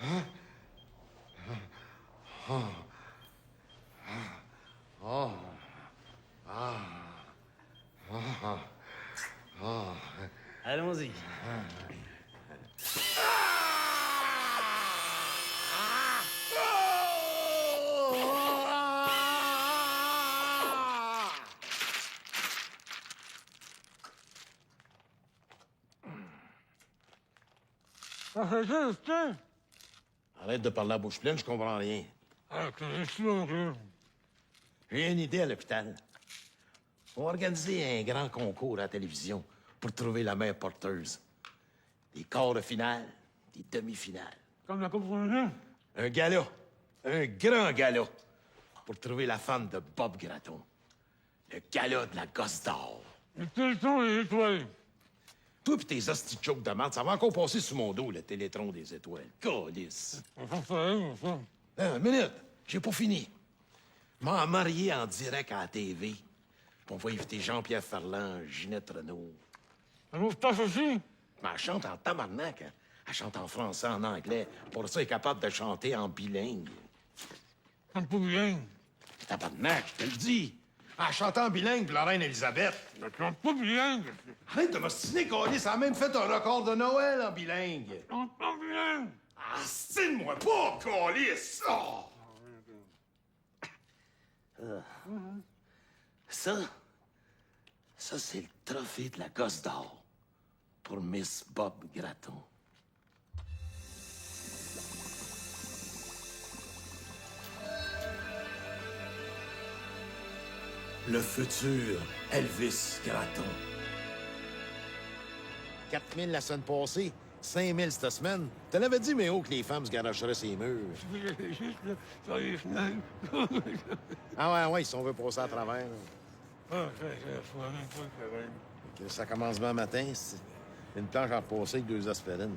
Ah! Ah! Ah! Ah! Ah! Ah! Allons-y. Arrête de parler à bouche pleine, je comprends rien. J'ai une idée à l'hôpital. On va organiser un grand concours à la télévision pour trouver la meilleure porteuse. Des quarts de finale, des demi-finales. Comme la Coupe Française? Un gala, un grand gala, pour trouver la femme de Bob Graton. Le gala de la gosse d'or. Et quels sont les étoiles? Toi pis tes hosties de choke de merde, ça va encore passer sous mon dos, le télétron des étoiles. Calice. Une minute, j'ai pas fini. M'en marié en direct à la TV. On va inviter Jean-Pierre Ferland, Ginette Renault. Un moustache aussi? Mais elle chante en tabarnak, hein. Elle chante en français, en anglais. Pour ça, elle est capable de chanter en bilingue. Un peu bilingue. Tabarnak, je te le dis. Elle chante en bilingue pour la reine Élisabeth. Je chante pas bilingue. Arrête de m'ostiner, Calis. Elle a même fait un record de Noël en bilingue. Je chante pas bilingue. Ah, stine-moi pas, Calis! Oh! Ça, c'est le trophée de la gosse d'or pour Miss Bob Graton. Le futur Elvis Graton. 4 000 la semaine passée, 5 000 cette semaine. Te l'avais dit, mais que les femmes se garocheraient ses murs. Juste là, sur les fenêtres. Ouais, si on veut passer à travers. Ah, Ça commence demain matin. C'est une planche à repasser avec 2 aspirines.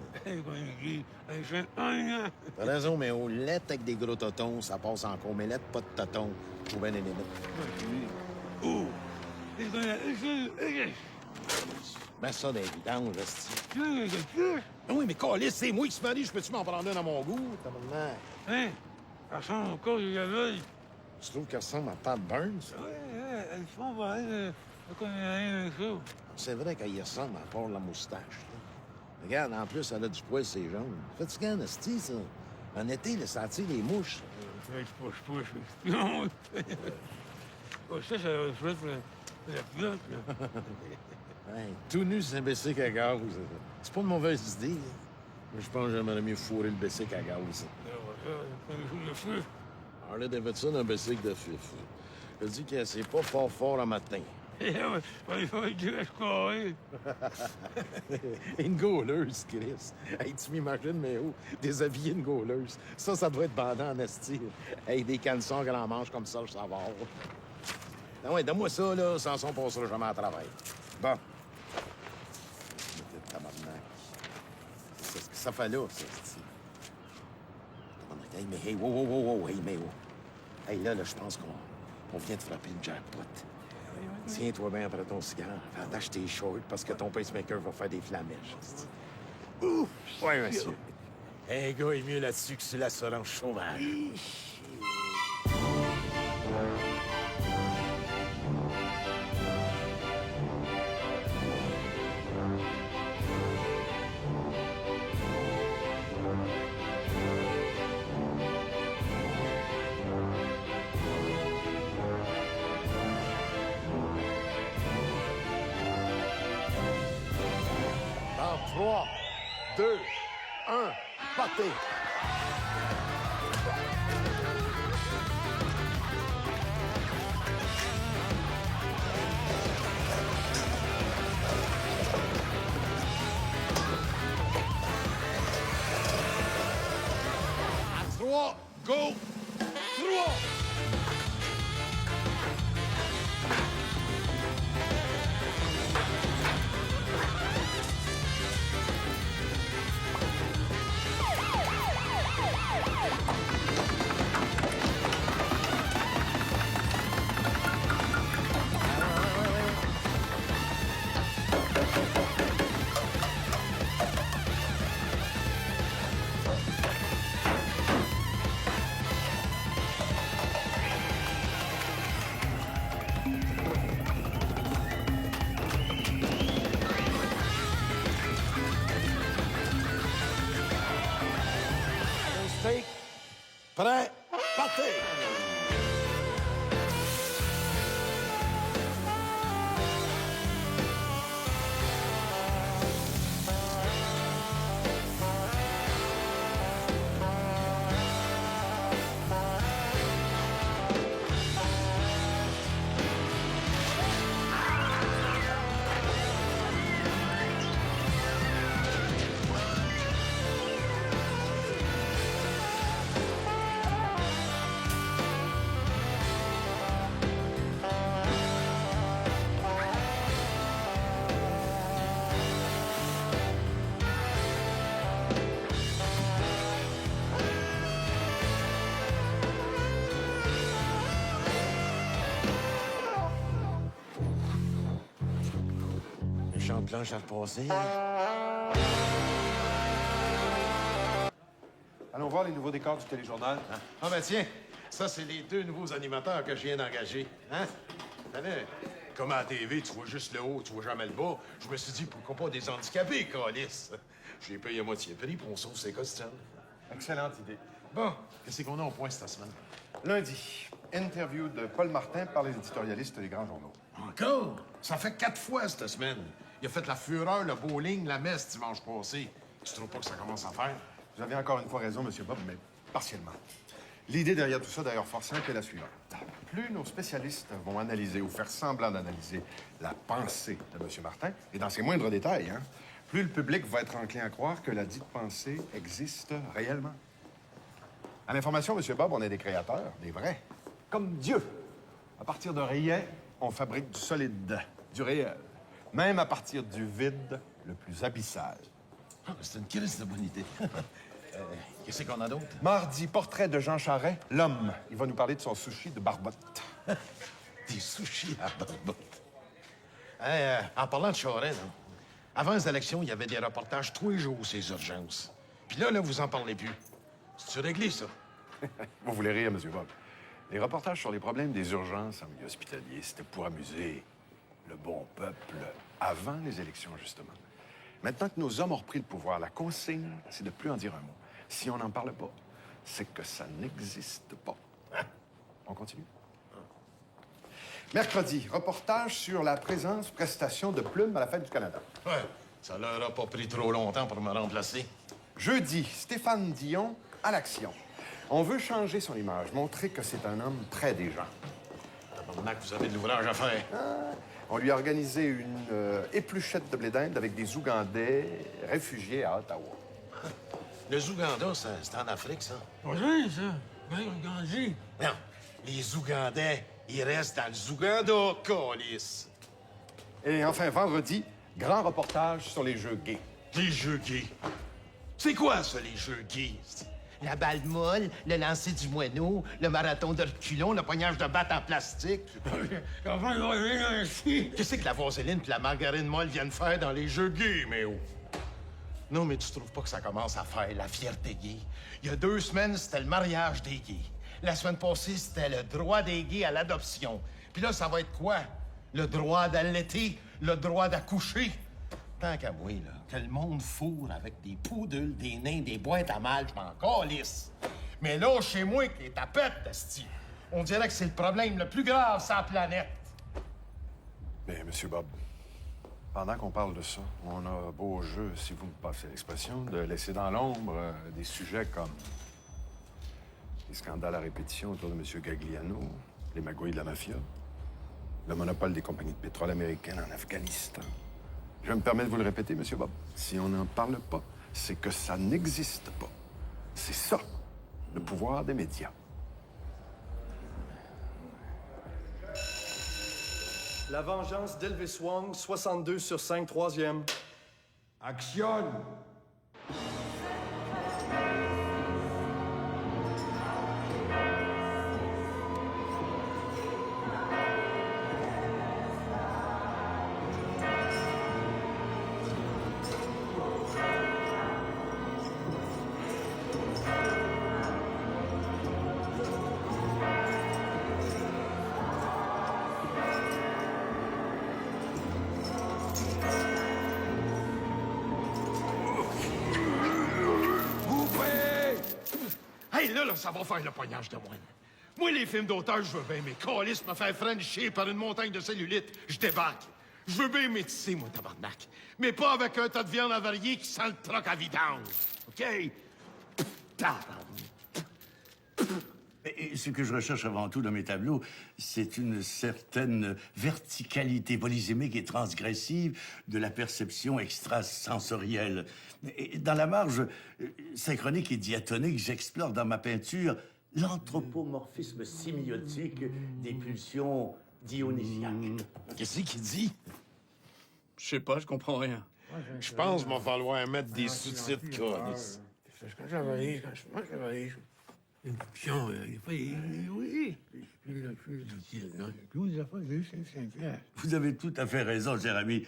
T'as raison, mais au lait avec des gros totons, ça passe encore. Mais lait, pas de totons. Faut bien les limites. Oh! Mets ça dans les vidanges, hostie. Oui, mais Calis, c'est moi qui se marie. Je peux-tu m'en prendre un à mon goût? Tabarnak. Hein? Ça ressemble encore à la veille. Tu trouves qu'elle ressemble à Pat Burns? Oui, elles font pareil. Je connais rien avec ça. C'est vrai qu'elle y ressemble à part la moustache. Là. Regarde, en plus, elle a du poil sur les jambes. Fais-tu gagner, hostie, ça? En été, là, ça attire les mouches. Non. Ça va faire la culotte, là. Ouais, tout nu, c'est un bessic à gaz. C'est pas une mauvaise idée. Mais je pense que j'aimerais mieux fourrer le bessic à gaz. Harley Davidson, un bessic de fif. Je dis que c'est pas fort à matin. Il faut être carré. Une gauleuse, Chris. Hey, tu m'imagines, mais où? Déshabiller une gauleuse. Ça doit être bandant en esti. Hey, des caleçons grand manche comme ça, je savoir. Ah ouais, donne-moi ça, là. Sans ça, on passera jamais à travail. Bon. Tabarnak. C'est ce que ça fait là, ça, c'est... Tabarnak. Hey, mais hey, wow. Hey, mais wow. Hey, là, je pense qu'on vient de frapper le jackpot. Tiens-toi bien après ton cigare. Fais attache tes shorts parce que ton pacemaker va faire des flamèches. Ouf! Oui, monsieur. Un gars est mieux là-dessus que sur l'assurance chômage. Dans 3, 2, 1, partez! 3, go! 3! Prêt? Partez! Méchante planche à repasser. Allons voir les nouveaux décors du téléjournal. Ah ben tiens, ça, c'est les 2 nouveaux animateurs que je viens d'engager. Hein? Tenez, comme à la TV, tu vois juste le haut, tu vois jamais le bas. Je me suis dit, pourquoi pas des handicapés, câlisse? J'ai payé à moitié prix, puis on sauve ses costumes. Excellente idée. Bon, qu'est-ce qu'on a au point cette semaine? Lundi, interview de Paul Martin par les éditorialistes des grands journaux. Encore? Ça fait 4 fois cette semaine. Il a fait la fureur, le bowling, la messe dimanche passé. Tu trouves pas que ça commence à faire? Vous avez encore une fois raison, M. Bob, mais partiellement. L'idée derrière tout ça, d'ailleurs, fort simple, est la suivante. Plus nos spécialistes vont analyser ou faire semblant d'analyser la pensée de M. Martin, et dans ses moindres détails, hein, plus le public va être enclin à croire que la dite pensée existe réellement. À l'information, M. Bob, on est des créateurs, des vrais, comme Dieu. À partir de rien, on fabrique du solide, du réel, même à partir du vide le plus abyssal. Ah, c'est une crise de bonne idée. Qu'est-ce qu'on a d'autre? Mardi, portrait de Jean Charest, l'homme. Il va nous parler de son sushi de barbotte. Des sushis à barbotte. En parlant de Charest, là, avant les élections, il y avait des reportages tous les jours, ces urgences. Puis là, vous en parlez plus. C'est-tu réglé, ça? Vous voulez rire, M. Bob. Les reportages sur les problèmes des urgences en milieu hospitalier, c'était pour amuser le bon peuple avant les élections, justement. Maintenant que nos hommes ont repris le pouvoir, la consigne, c'est de plus en dire un mot. Si on n'en parle pas, c'est que ça n'existe pas. On continue. Mercredi, reportage sur la prestation de Plume à la Fête du Canada. Ouais, ça leur a pas pris trop longtemps pour me remplacer. Jeudi, Stéphane Dion à l'action. On veut changer son image, montrer que c'est un homme près des gens. Tabarnak, vous avez de l'ouvrage à faire. On lui a organisé une épluchette de blé d'Inde avec des Ougandais réfugiés à Ottawa. Le Zouganda, c'est en Afrique, ça? Oui, ça. Ben, Gandhi. Non, les Ougandais, ils restent dans le Zouganda, câlisse. Et enfin, vendredi, grand reportage sur les jeux gays. Les jeux gays? C'est quoi, ça, les jeux gays? La balle molle, le lancer du moineau, le marathon de reculons, le poignage de batte en plastique. Qu'est-ce que la vaseline puis la margarine molle viennent faire dans les jeux gays, mais oh? Non, mais tu trouves pas que ça commence à faire la fierté gay? Il y a 2 semaines, c'était le mariage des gays. La semaine passée, c'était le droit des gays à l'adoption. Puis là, ça va être quoi? Le droit d'allaiter? Le droit d'accoucher? Tant qu'à moi, là, que le monde fourre avec des poudules, des nains, des boîtes à mal, je m'en calisse. Mais là, chez moi, qui est tapette, esti, on dirait que c'est le problème le plus grave sur la planète. Mais, M. Bob, pendant qu'on parle de ça, on a beau jeu, si vous me passez l'expression, de laisser dans l'ombre des sujets comme les scandales à répétition autour de M. Gagliano, les magouilles de la mafia, le monopole des compagnies de pétrole américaines en Afghanistan. Je me permets de vous le répéter, M. Bob. Si on n'en parle pas, c'est que ça n'existe pas. C'est ça, Le pouvoir des médias. La vengeance d'Elvis Wong, 62 sur 5, 3e. Action! Hey, là, ça va faire le pognage de moine. Moi, les films d'auteur, je veux bien, mais câlisse me faire frencher par une montagne de cellulite, je débarque. Je veux bien métisser, moi, tabarnak. Mais pas avec un tas de viande avariée qui sent le troc à vidange. OK? Et ce que je recherche avant tout dans mes tableaux, c'est une certaine verticalité polysémique et transgressive de la perception extrasensorielle. Et dans la marge synchronique et diatonique, j'explore dans ma peinture l'anthropomorphisme sémiotique des pulsions dionysiaques. Qu'est-ce qu'il dit? Je sais pas, je comprends rien. Je pense qu'il va falloir mettre des sous-titres, câlisse. Quand j'avais une pulsion, oui. Vous avez tout à fait raison, cher ami.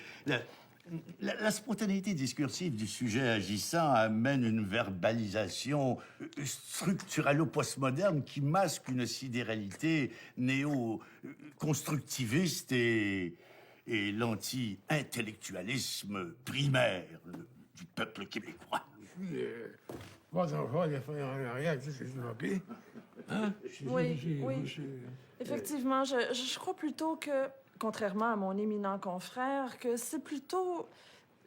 La spontanéité discursive du sujet agissant amène une verbalisation structuralo-postmoderne qui masque une sidéralité néo-constructiviste et l'anti-intellectualisme primaire du peuple québécois. Pas encore des fois en arrière, tu sais, c'est OK? Hein? Oui. Effectivement, je crois plutôt que, contrairement à mon éminent confrère, que c'est plutôt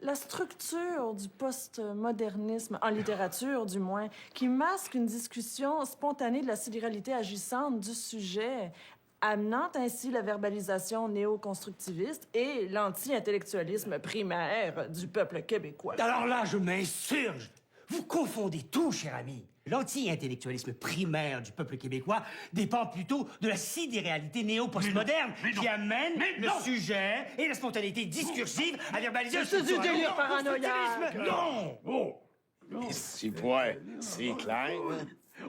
la structure du postmodernisme, en littérature du moins, qui masque une discussion spontanée de la sidéralité agissante du sujet, amenant ainsi la verbalisation néo-constructiviste et l'anti-intellectualisme primaire du peuple québécois. Alors là, je m'insurge. Vous confondez tout, cher ami. L'anti-intellectualisme primaire du peuple québécois dépend plutôt de la sidéralité néo-postmoderne qui amène le sujet et la spontanéité discursive à verbaliser... C'est du délire paranoïaque! Non! Oh! C'est quoi? C'est clair.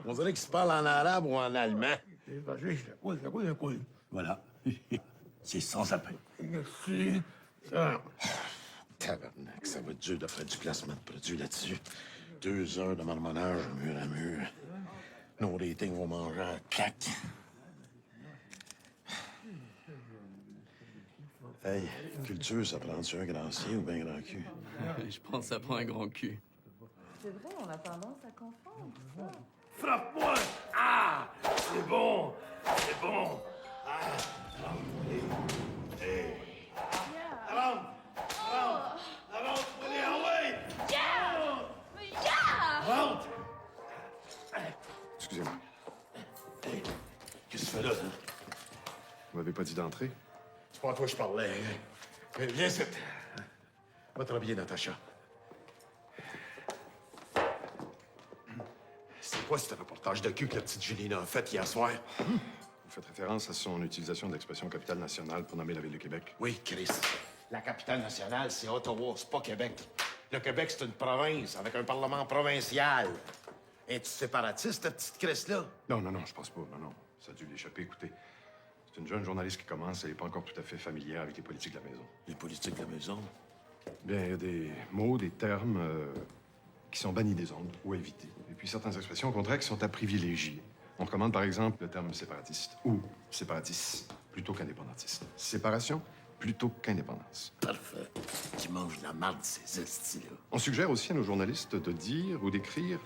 On dirait qu'il se parle en arabe ou en allemand. Voilà. C'est sans appel. Merci. Tabarnak, ça va être dur de faire du placement de produits là-dessus. 2 heures de marmonnage mur à mur. Nos ratings vont manger à claque. Hey, culture, ça prend-tu un grand C ou bien un grand cul? Je pense que ça prend un grand cul. C'est vrai, on a tendance à confondre ça. Frappe-moi! Ah! C'est bon! C'est bon! Ah! Hey! Avance! Prenez, away! Rentre! Excusez-moi. Hey, qu'est-ce que tu fais là, hein? Vous m'avez pas dit d'entrer? C'est pas à toi que je parlais. Hein? Viens ici. Va te rhabiller, Natacha. C'est quoi ce reportage de cul que la petite Julina a fait hier soir? Vous faites référence à son utilisation de l'expression capitale nationale pour nommer la ville de Québec? Oui, Chris. La capitale nationale, c'est Ottawa, c'est pas Québec. Le Québec, c'est une province avec un parlement provincial. Es-tu séparatiste, cette petite Chris-là? Non, je pense pas. Non. Ça a dû l'échapper. Écoutez, c'est une jeune journaliste qui commence. Elle n'est pas encore tout à fait familière avec les politiques de la maison. Les politiques de la maison? Bien, il y a des mots, des termes qui sont bannis des ondes ou évités. Et puis certaines expressions, au contraire, qui sont à privilégier. On recommande, par exemple, le terme séparatiste ou séparatiste plutôt qu'indépendantiste. Séparation plutôt qu'indépendance. Parfait. Qui mange de la marde, ces estis-là. On suggère aussi à nos journalistes de dire ou d'écrire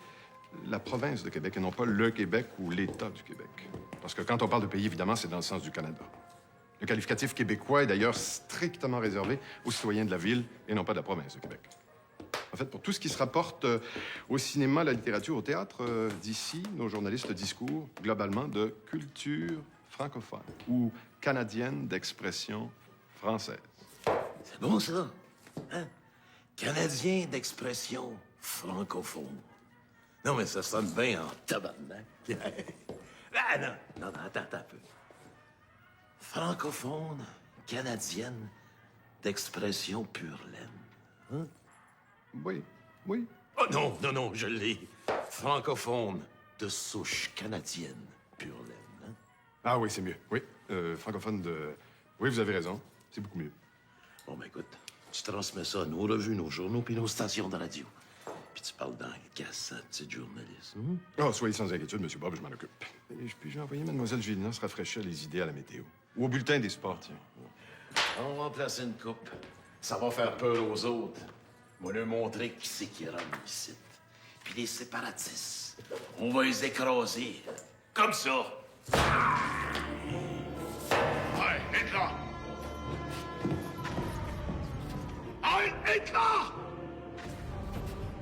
la province de Québec et non pas le Québec ou l'État du Québec. Parce que quand on parle de pays, évidemment, c'est dans le sens du Canada. Le qualificatif québécois est d'ailleurs strictement réservé aux citoyens de la ville et non pas de la province de Québec. En fait, pour tout ce qui se rapporte au cinéma, à la littérature, au théâtre, d'ici, nos journalistes discourent globalement de culture francophone ou canadienne d'expression française. C'est bon, ça. Hein? Canadien d'expression francophone. Non, mais ça sonne bien en tabarnak. Ah, non, attends un peu. Francophone, canadienne, d'expression pure laine. Hein? Oui, oui. Oh non, je l'ai. Francophone, de souche canadienne, pure laine. Hein? Ah oui, c'est mieux. Oui, francophone de... Oui, vous avez raison. C'est beaucoup mieux. Bon, ben écoute, tu transmets ça à nos revues, nos journaux, puis nos stations de radio. Puis tu parles dans le cassette du journalisme. Oh, soyez sans inquiétude, Monsieur Bob, je m'en occupe. Et puis-je envoyer Mademoiselle Gélina se rafraîchir les idées à la météo? Ou au bulletin des sports, tiens. On va placer une coupe. Ça va faire peur aux autres. On va leur montrer qui c'est qui rentre ici. Puis les séparatistes, on va les écraser. Comme ça. Ouais, et là! Ein Eklat!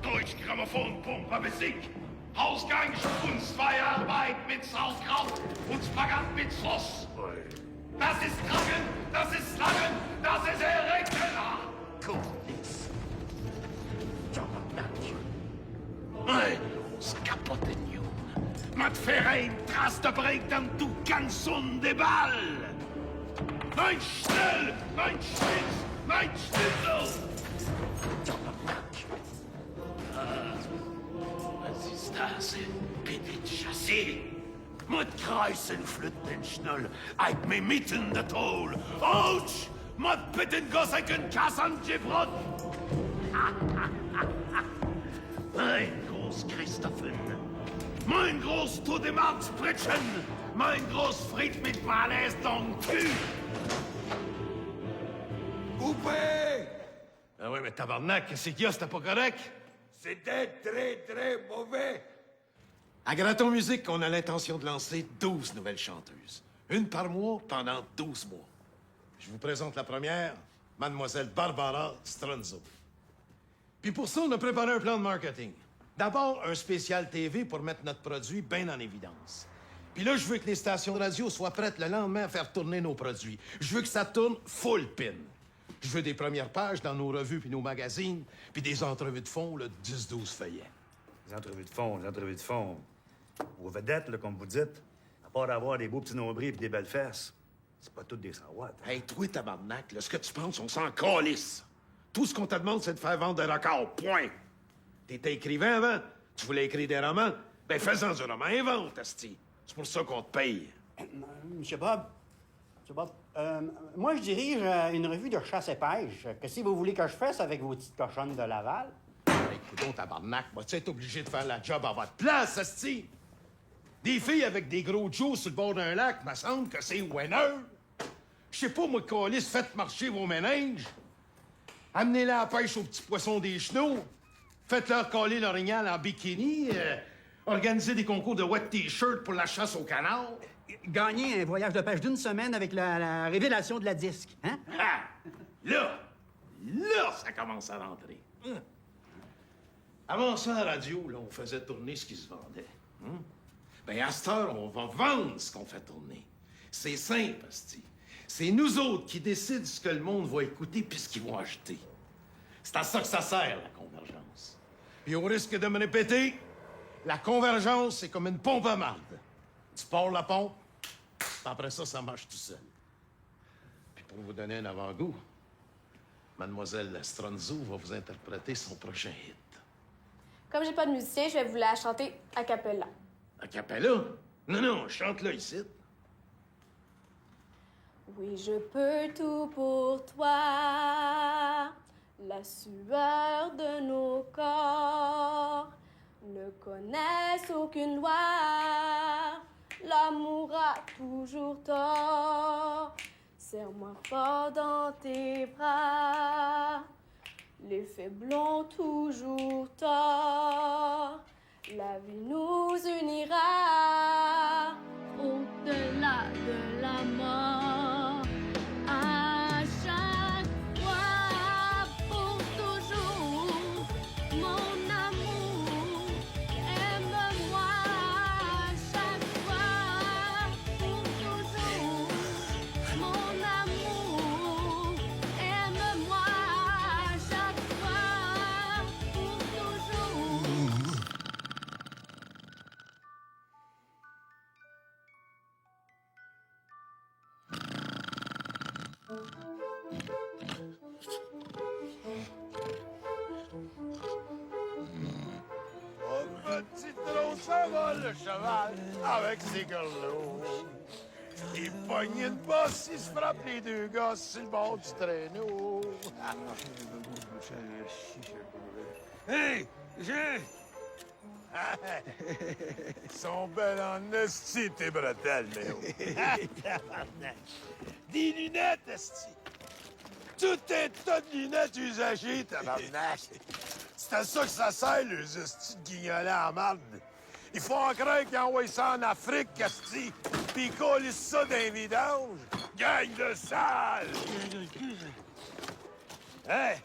Deutsch Grammophon, Pumper, Musik. Ausgangskunstfreie Arbeit mit Saugkraut und Spagat mit Sauce. Das ist Tragen, das ist Langen, das ist Erregner. Colis. Ein groß kaputte New. Mat Verein Traste bringt am du ganz Ball. Mein Schnell, mein Spitz, mein Schnitzel. Was ist das? Petit chassé. Mit Kreisen flütten Schnull, eib mir mitten der Toll. Autsch! Mat bitten Gosseken Kassan Gibrot. Mein groß Christophen. Mein groß Todemarks Pritschen. Mein groß Fried mit Malaise dans le cul. Coupé! Ah oui, mais tabarnak, qu'est-ce qu'il y a, c'était pas correct? C'était très, très mauvais. À Graton Musique, on a l'intention de lancer 12 nouvelles chanteuses. Une par mois pendant 12 mois. Je vous présente la première, Mademoiselle Barbara Stronzo. Puis pour ça, on a préparé un plan de marketing. D'abord, un spécial TV pour mettre notre produit bien en évidence. Puis là, je veux que les stations de radio soient prêtes le lendemain à faire tourner nos produits. Je veux que ça tourne full pin. Je veux des premières pages dans nos revues puis nos magazines, puis des entrevues de fond, là, 10-12 feuillets. Les entrevues de fond. Vos vedettes, là, comme vous dites, à part avoir des beaux petits nombrils et des belles fesses, c'est pas toutes des 100 watts. Hey, toi, tabarnak, là, ce que tu penses, on s'en calisse. Tout ce qu'on te demande, c'est de faire vendre des records, point. T'étais écrivain avant? Tu voulais écrire des romans? Ben, fais-en du roman, invente, asti. C'est pour ça qu'on te paye. Monsieur Bob, moi, je dirige une revue de chasse et pêche. Qu'est-ce que vous voulez que je fasse avec vos petites cochonnes de Laval? Écoute, tabarnak, vas-tu être obligé de faire la job à votre place, asti? Des filles avec des gros Joe sur le bord d'un lac, me semble que c'est winner. Je sais pas, moi, calice, faites marcher vos méninges. Amenez-les à la pêche aux petits poissons des chenaux. Faites-leur coller l'orignal en bikini. Organisez des concours de wet t-shirt pour la chasse au canard. Gagner un voyage de pêche d'une semaine avec la révélation de la disque, hein? Ah! Là, ça commence à rentrer. Avant ça, à la radio, là, on faisait tourner ce qui se vendait. Ben, à cette heure, on va vendre ce qu'on fait tourner. C'est simple, asti. C'est nous autres qui décident ce que le monde va écouter puis ce qu'ils vont acheter. C'est à ça que ça sert, la convergence. Puis au risque de me répéter, la convergence, c'est comme une pompe à marde. Tu pars la pompe, puis après ça marche tout seul. Puis pour vous donner un avant-goût, Mademoiselle Stronzo va vous interpréter son prochain hit. Comme j'ai pas de musicien, je vais vous la chanter a cappella. A cappella? Non, chante-la ici. Oui, je peux tout pour toi. La sueur de nos corps ne connaissent aucune loi. L'amour a toujours tort. Serre-moi fort dans tes bras. Les faibles ont toujours tort. La vie nous unira au-delà de la mort. À chaque fois, pour toujours, mon amour, aime-moi. À chaque fois, pour toujours, mon amour, aime-moi. À chaque fois, pour toujours. Oh, petit trop, ça va, le cheval, avec ses grelots. Il pogne une bosse, il se frappe les deux gosses sur le bord du traîneau. Hey! J'ai... Ils sont belles en esti, tes bretelles, Léo. Des lunettes, esti. Tout un tas de lunettes usagées, tabarnak. C'est à ça que ça sert, les estis de guignolets en marde. Il faut en croire qu'ils envoient ça en Afrique, esti, pis ils collent ça dans les vidanges. Gang de sale! Hey!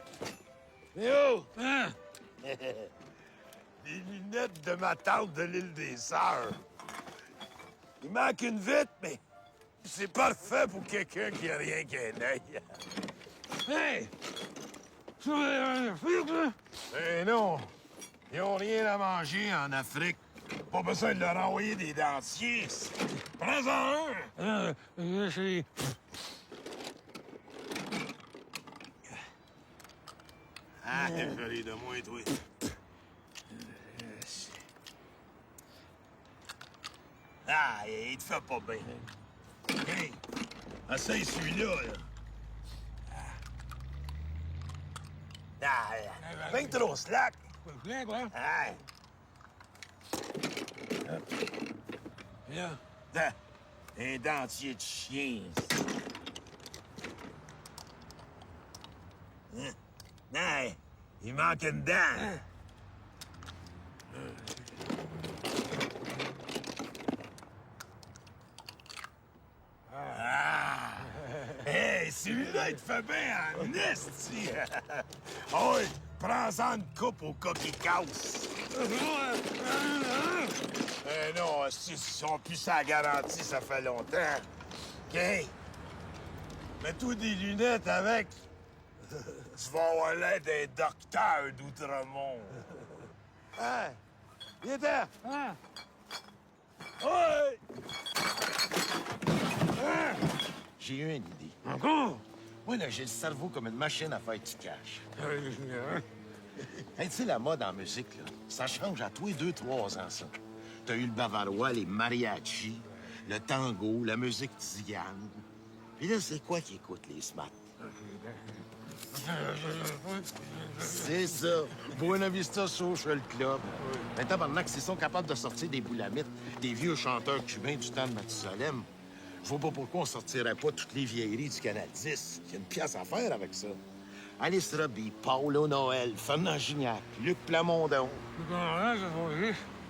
Léo! Hein? Les lunettes de ma tante de l'île des Sœurs. Il manque une vitre, mais c'est parfait pour quelqu'un qui a rien qu'un œil. Hey! Eh non! Ils ont rien à manger en Afrique. Pas besoin de leur envoyer des dentiers. Prends-en un! Ah, joli de moi, toi. Ah, il te fait pas bien. Hey, essaye celui-là, là. Ah, ben trop slack. Slack, ouais? Ah. Là. Un dentier de chien. Hein? Non, il manque une dent. Ah! Hey, celui-là, il te fait bien en esti! Oh, oui, prends-en une coupe au cas qui casse. Non, si ils sont plus sa garantie, ça fait longtemps. OK? Mets-toi des lunettes avec. Tu vas avoir l'air d'un docteur d'Outremont. Hein? Viens là! Hein? Ouais! Hein? J'ai eu une idée. Encore? Moi, là, j'ai le cerveau comme une machine à faire du cash. Hey, tu sais, la mode en musique, là, ça change à tous les 2-3 ans, ça. T'as eu le bavarois, les mariachis, le tango, la musique tzigane. Puis là, c'est quoi qui écoute les smats? C'est ça. Buena Vista Social Club. Mais tabarnak, s'ils sont capables de sortir des boulamites, des vieux chanteurs cubains du temps de Mathusalem, je vois pas pourquoi on sortirait pas toutes les vieilleries du Canal 10. Il y a une pièce à faire avec ça. Alice Robbie, Paulo Noël, Fernand Gignac, Luc Plamondon.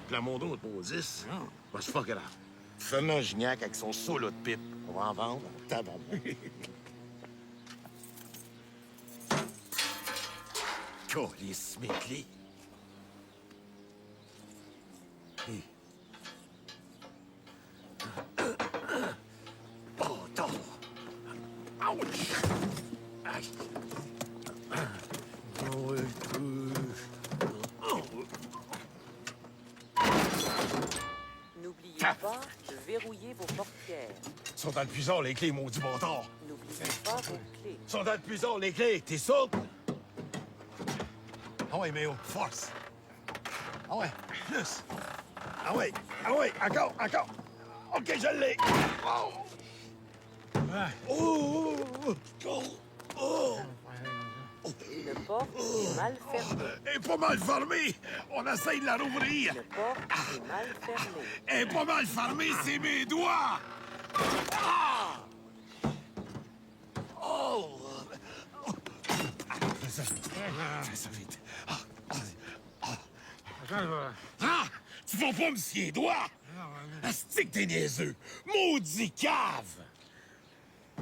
Plamondon est pas 10. Ben, c'est pas grave. Fernand Gignac avec son solo de pipe. On va en vendre en tabarnak. Câlisse, mes clés. Bâtard! Ouch! Aïe! N'oubliez pas de verrouiller vos portières. Ils sont dans le puisard, les clés, maudit bâtard! N'oubliez pas vos clés. Ils sont dans le puisard, les clés! T'es sourde? Ah ouais, mais oh, force! Ah ouais, plus! Ah ouais, encore! OK, je l'ai! Oh! Oh! Oh! Le porte est mal fermé. Elle est pas mal fermée! On essaye de la rouvrir! Le porte est mal fermé. Elle est pas mal fermée, c'est mes doigts! Ah! Oh! Fais ça vite. Ah! Tu vas pas me scier les doigts! Asti que t'es niaiseux! Maudit cave!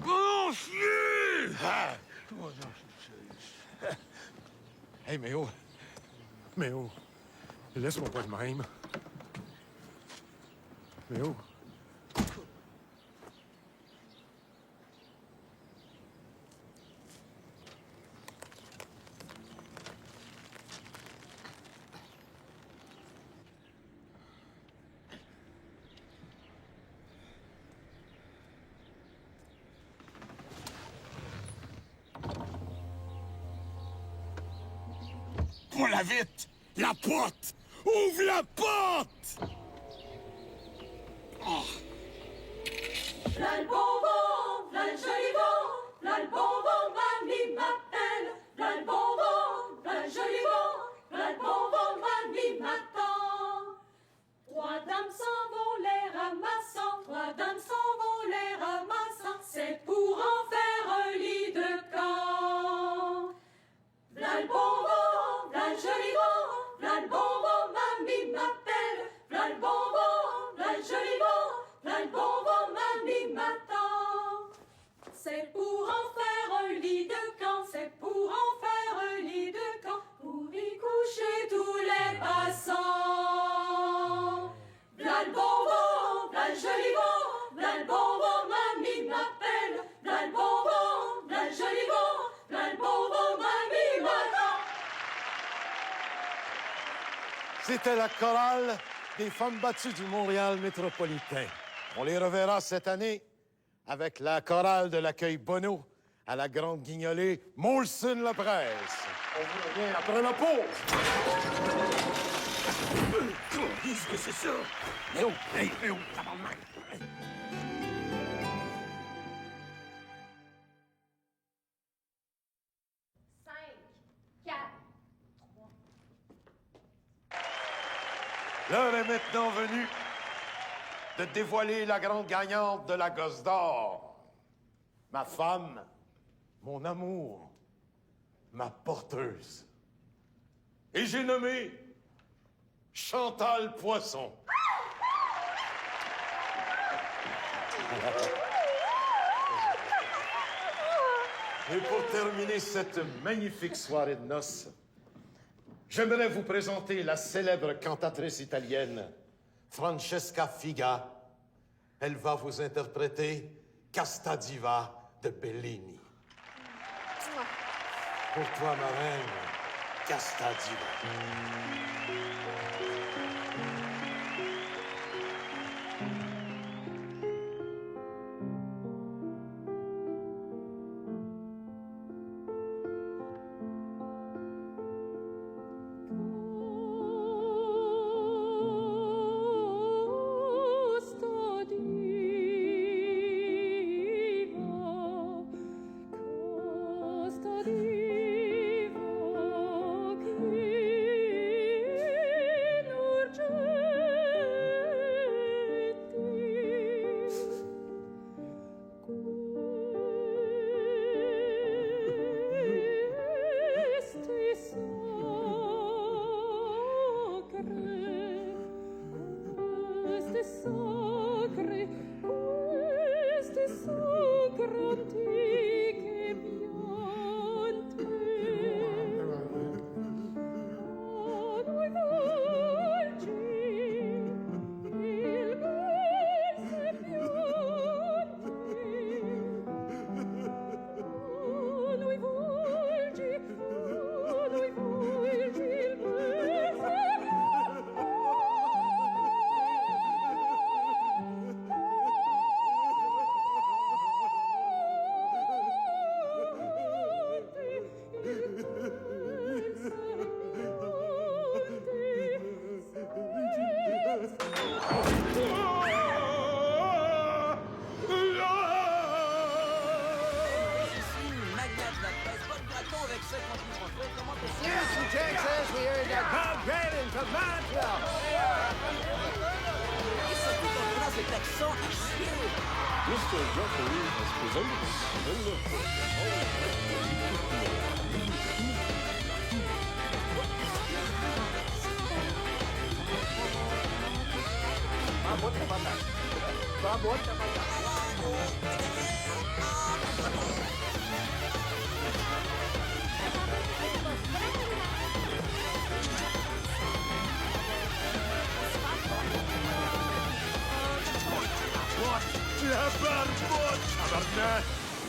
Oh, chier! Ah! Hey, Méo! Laisse-moi pas de même. Méo! Ah, vite! La porte! Ouvre la porte! Oh. V'là le bonbon, v'là le joli bon, v'là le bonbon, mamie m'appelle. V'là le bonbon, v'là le joli bon, v'là le bonbon, mamie m'attend. Trois dames s'en vont les ramassant, trois dames s'en vont les ramassant, c'est pour en faire un lit de camp. V'là le bonbon, v'là le joli bon, v'là le bonbon, mamie m'appelle. V'là le bonbon, v'là le joli bon, v'là le bonbon, mamie m'attend. C'est pour en faire un lit de camp, c'est pour en faire un lit de camp, pour y coucher tous les passants. V'là le bonbon, v'là le joli bon, v'là le bonbon, mamie m'appelle. V'là le bonbon, v'là le joli bon, v'là le bonbon, mamie m'attend. C'était la chorale des femmes battues du Montréal métropolitain. On les reverra cette année avec la chorale de l'accueil Bonneau à la Grande Guignolée, Molson-la-Presse. On vous revient après la pause. Qu'est-ce que c'est ça? Eh oh, eh oh, tabarnak! L'heure est maintenant venue de dévoiler la grande gagnante de la Gosse d'Or. Ma femme, mon amour, ma porteuse. Et j'ai nommé Chantal Poisson. Et pour terminer cette magnifique soirée de noces, j'aimerais vous présenter la célèbre cantatrice italienne, Francesca Figa. Elle va vous interpréter Casta Diva de Bellini. Pour toi, ma reine, Casta Diva.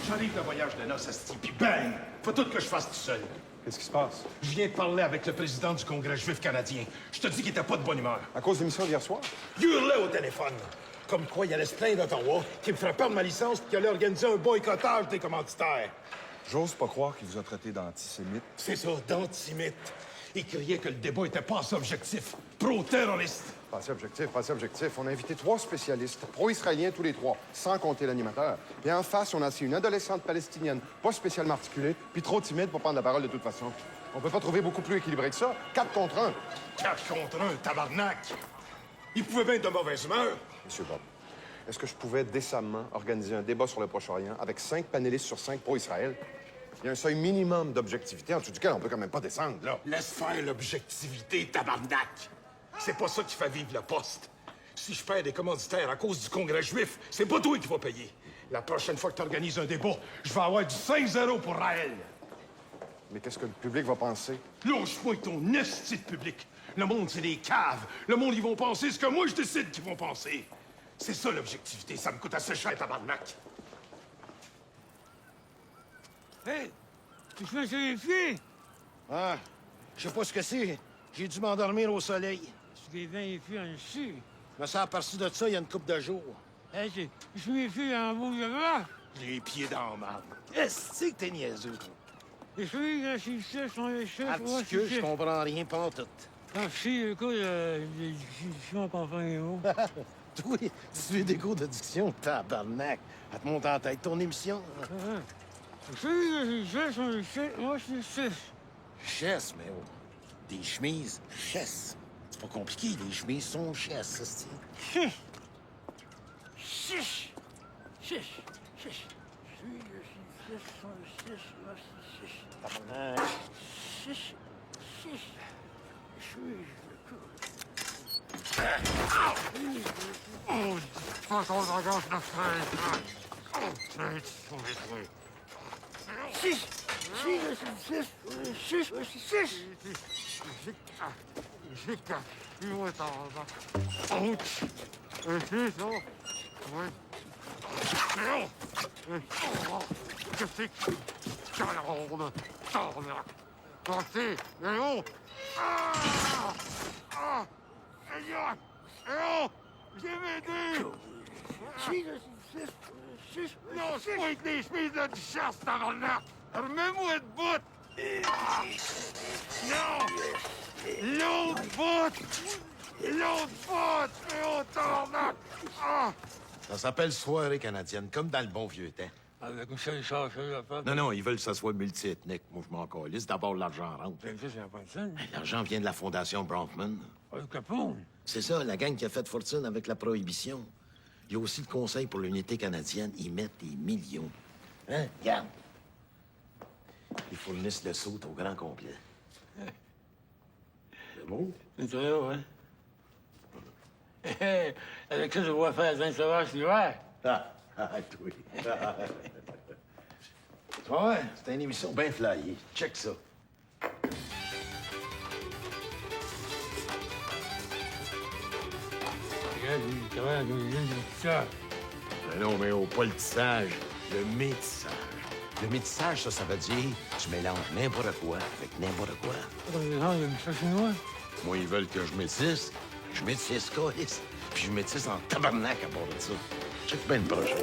J'arrive de voyage de noces, asti, puis bang! Faut tout que je fasse tout seul. Qu'est-ce qui se passe? Je viens de parler avec le président du Congrès juif canadien. Je te dis qu'il était pas de bonne humeur. À cause de l'émission d'hier soir? Il hurlait au téléphone. Comme quoi, il allait se plaindre d'Ottawa, qu'il me ferait perdre ma licence puis qu'il allait organiser un boycottage des commanditaires. J'ose pas croire qu'il vous a traité d'antisémite. C'est ça, d'antisémite. Il criait que le débat était pas assez objectif. Pro-terroriste. Pas assez objectif, pas assez objectif. On a invité 3 spécialistes, pro-israéliens tous les 3, sans compter l'animateur. Et en face, on a assis une adolescente palestinienne, pas spécialement articulée, puis trop timide pour prendre la parole de toute façon. On peut pas trouver beaucoup plus équilibré que ça. 4 contre 1. 4 contre 1, tabarnak! Il pouvait bien être de mauvaise humeur. Monsieur Bob, est-ce que je pouvais décemment organiser un débat sur le Proche-Orient avec 5 panélistes sur 5 pro-Israël? Il y a un seuil minimum d'objectivité en dessous duquel on peut quand même pas descendre, là. Laisse faire l'objectivité, tabarnak! C'est pas ça qui fait vivre le poste. Si je perds des commanditaires à cause du Congrès juif, c'est pas toi qui vas payer. La prochaine fois que tu organises un débat, je vais avoir du 5-0 pour Raël. Mais qu'est-ce que le public va penser? Lâche-moi ton esti de public. Le monde, c'est des caves. Le monde, ils vont penser ce que moi, je décide qu'ils vont penser. C'est ça, l'objectivité. Ça me coûte assez cher, tabarnak. Hey! Tu fais sur les pieds? Ah, je sais pas ce que c'est. J'ai dû m'endormir au soleil. Tu les vins les pieds en dessus. Je me sens aperçu de ça il y a une couple de jours. Hey, je suis les pieds en bout de bras. Les pieds dans la marde. Est-ce que t'es niaiseux, toi? Les filles, là, si ça, sont les chefs. Articule, je comprends rien, pas en tout. Ah, si, écoute, les discussions qu'on fait les mots. Toi, tu fais des cours de diction, tabarnak. Elle te monte en tête ton émission. Les filles, là, les chefs sont les chefs. Moi, je suis le chef. Chesse, mais oh. Des chemises, chesse. C'est pas compliqué, les chemises sont chesse, ça, Chiche! Chiche! Chiche! Chiche! Chiche! Chiche! Oh, pas trop de gauche de fraise. Chiche! Chiche! Chiche! Non, c'est pas avec des chemises de chasse, tabarnak! Remets-moi de bout! Non! L'autre bout! L'autre bout! Oh, tabarnak! Ah! Ça s'appelle soirée canadienne, comme dans le bon vieux temps. Avec ça, ils cherchent la pâte. Non, ils veulent que ça soit multiethnique. Moi, je m'en calisse. D'abord, l'argent rentre. C'est la bonne. L'argent vient de la Fondation Bronfman. Capone. C'est ça, la gang qui a fait fortune avec la prohibition. Il y a aussi le Conseil pour l'unité canadienne. Ils mettent des millions. Hein? Regarde. Ils fournissent le saut au grand complet. C'est beau? C'est très haut, hein? Avec ça, je vois faire 20 sauvages l'hiver. Oui. Ouais, c'est une émission bien flyée. Check ça. Regarde, il travaille dans une ça. Non, mais au pas le tissage, le métissage. Le métissage, ça veut dire tu mélanges n'importe quoi avec n'importe quoi. Les gens, ils aiment ça chinois. Moi, ils veulent que je métisse. Je métisse, câlisse. Puis je métisse en tabarnak à bord de ça. Check bien le projet.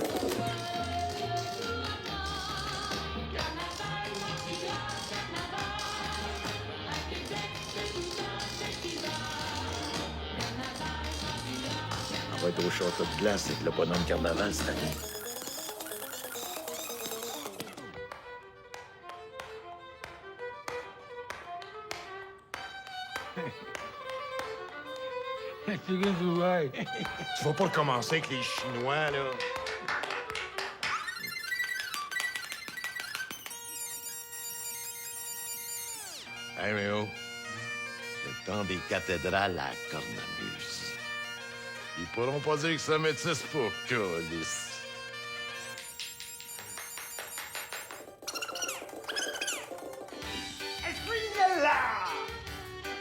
On va être au château de glace avec le bonhomme carnaval cette année. Tu vas pas recommencer avec les Chinois, là. Hey, mais oh, c'est le temps des cathédrales à Cornamus. Ils pourront pas dire que ça métisse pas, câlisse. Est-ce là?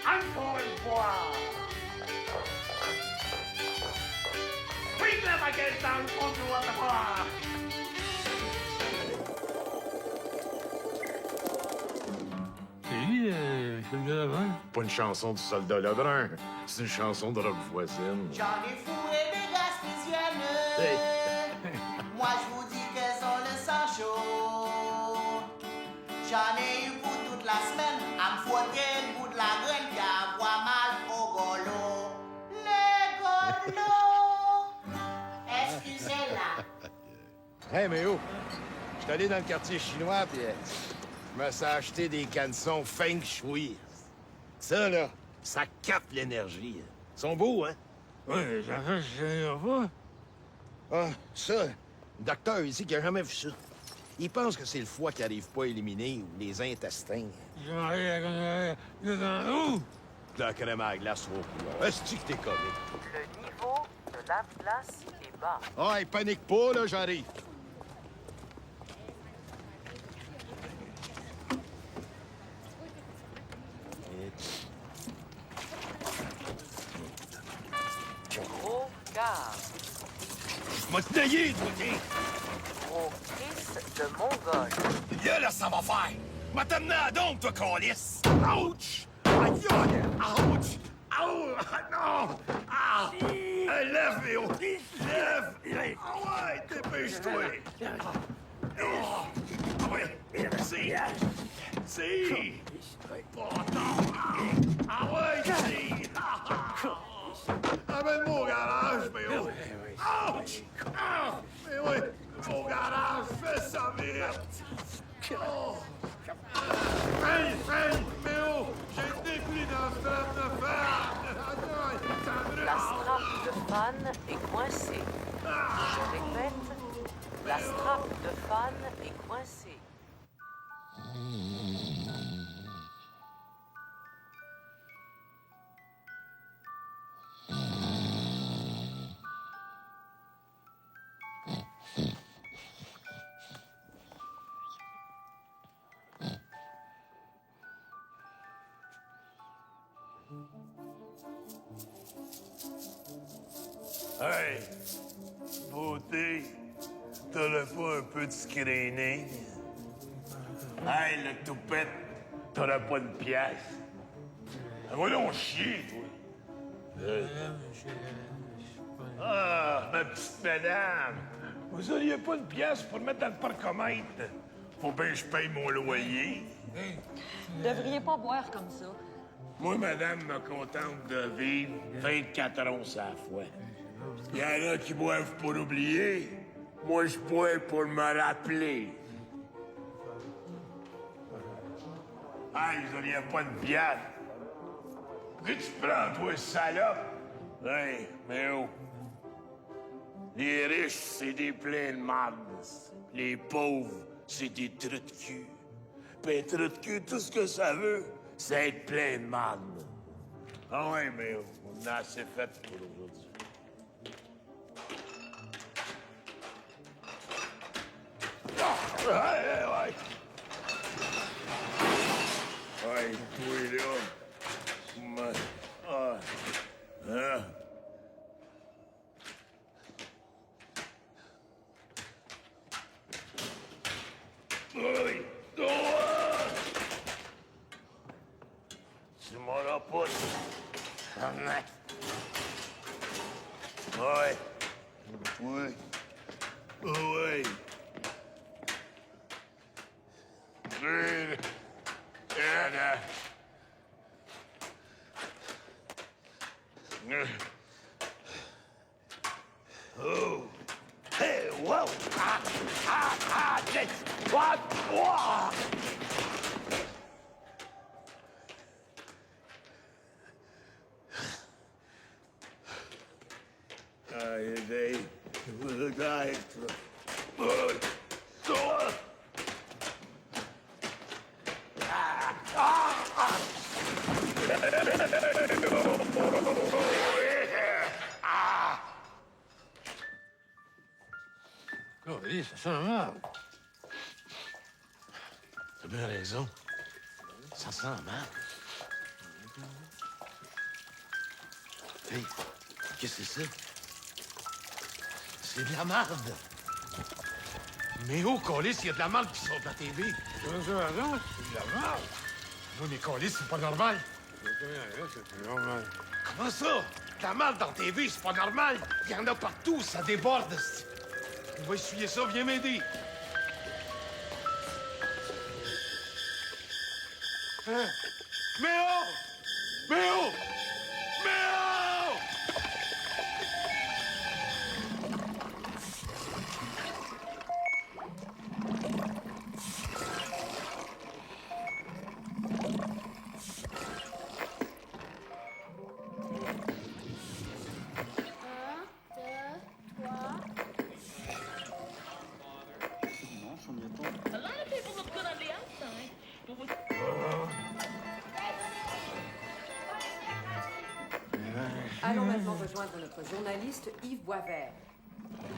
Encore une fois! Bring them against down onto the bar! C'est lui, le soldat Lebrun? Pas une chanson du soldat Lebrun, c'est une chanson de rock voisine. J'en ai fourré des gaspésiennes. Moi, je vous dis qu'elles ont le sang chaud. J'en ai eu pour toute la semaine à me fouetter le bout de la Hey, Méo, je suis allé dans le quartier chinois, puis je me suis acheté des canessons Feng Shui. Ça, là, ça capte l'énergie. Ils sont beaux, hein? Ouais, j'en sais pas. Ah, ça, le docteur ici qui a jamais vu ça. Il pense que c'est le foie qui arrive pas à éliminer ou les intestins. Où? De la crème à la glace au couleur. Est-ce que t'es comique? Le niveau de lave-glace est bas. Ah, il panique pas, là, j'arrive. Gros gaz. Je vais te tailler, toi, tiens. Gros Chris de Mongol. Là, ça va faire. M'a t'amené à donc, toi, câlisse. Ouch! Aïe, aïe! Ouch! Ouh! Non! Ah! Lève, Léo! Lève! Ah ouais, dépêche-toi! Ah ouais! C'est... Ah ouais, c'est... Amène-moi au garage, Méo! Ouch! Mais oui, au garage, fais ça vite! Oh. Hey, Méo! J'ai été pris dans ce drap de La strap de fan est coincée. Je répète, la strap de fan est coincée. Hey, beauté, t'aurais pas un peu de screening? Hey, le toupette, t'aurais pas une pièce? Voyons chier, toi. Ah, ma petite madame, vous auriez pas une pièce pour mettre dans le parcomètre? Faut bien que je paye mon loyer. Vous devriez pas boire comme ça. Moi, madame me contente de vivre 24 onces à la fois. Il y en a qui boivent pour oublier. Moi, je bois pour me rappeler. Hey, vous auriez pas une bière? Pourquoi tu prends, toi, salope? Hey, mais oh. Les riches, c'est des pleins de marde. Les pauvres, c'est des trous de cul. Puis un trou de cul, tout ce que ça veut, c'est être plein de marde. Ah ouais, mais oh, on a assez fait pour aujourd'hui. Ouais. Ouais, toi, là. Oui, toi! Tu m'en as pas. Ouais. Oui. Oui. Oh. Hey, whoa. What? Wow. Aïe, vous oh, oui, ça sent mal. T'as bien raison. Ça sent mal. Hey, qu'est-ce que c'est ça? C'est de la marde. Mais oh, Colis, il y a de la marde qui sort de la TV. C'est de la marde. Oui, mais Colis, c'est pas normal. C'est normal. Comment ça? De la marde dans la TV, c'est pas normal. Il y en a partout, ça déborde. On va essuyer ça, viens m'aider. Hein? Méo! Méo! Méo! Allons maintenant rejoindre notre journaliste Yves Boisvert.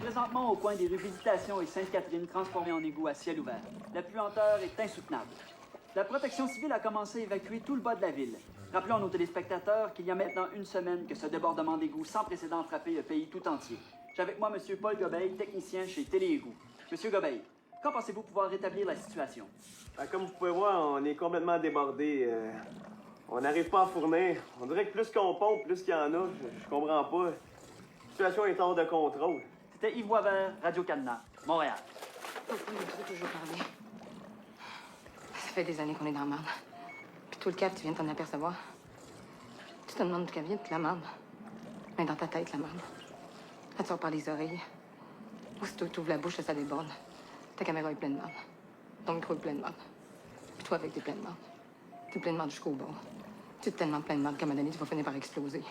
Présentement au coin des rues Visitation et Sainte-Catherine, transformées en égouts à ciel ouvert. La puanteur est insoutenable. La protection civile a commencé à évacuer tout le bas de la ville. Rappelons à nos téléspectateurs qu'il y a maintenant une semaine que ce débordement d'égouts sans précédent a frappé le pays tout entier. J'ai avec moi M. Paul Gobeil, technicien chez Téléégouts. M. Gobeil, quand pensez-vous pouvoir rétablir la situation? Comme vous pouvez voir, on est complètement débordé. On n'arrive pas à fournir. On dirait que plus qu'on pompe, plus qu'il y en a. Je comprends pas. La situation est hors de contrôle. C'était Yves Boisvert, Radio-Canada, Montréal. Pourquoi il faut toujours parler? Ça fait des années qu'on est dans la merde. Puis tout le cave, tu viens de t'en apercevoir. Tu te demandes d'où qu'elle vient, toute la merde. Mais dans ta tête, la merde. Elle te sort par les oreilles. Aussitôt que tu ouvres la bouche, ça déborde. Ta caméra est pleine de merde. Ton micro est plein de merde. Puis toi, avec, t'es plein de merde. T'es plein de merde jusqu'au bord. Tu es tellement plein de merde qu'à un moment donné, tu vas finir par exploser.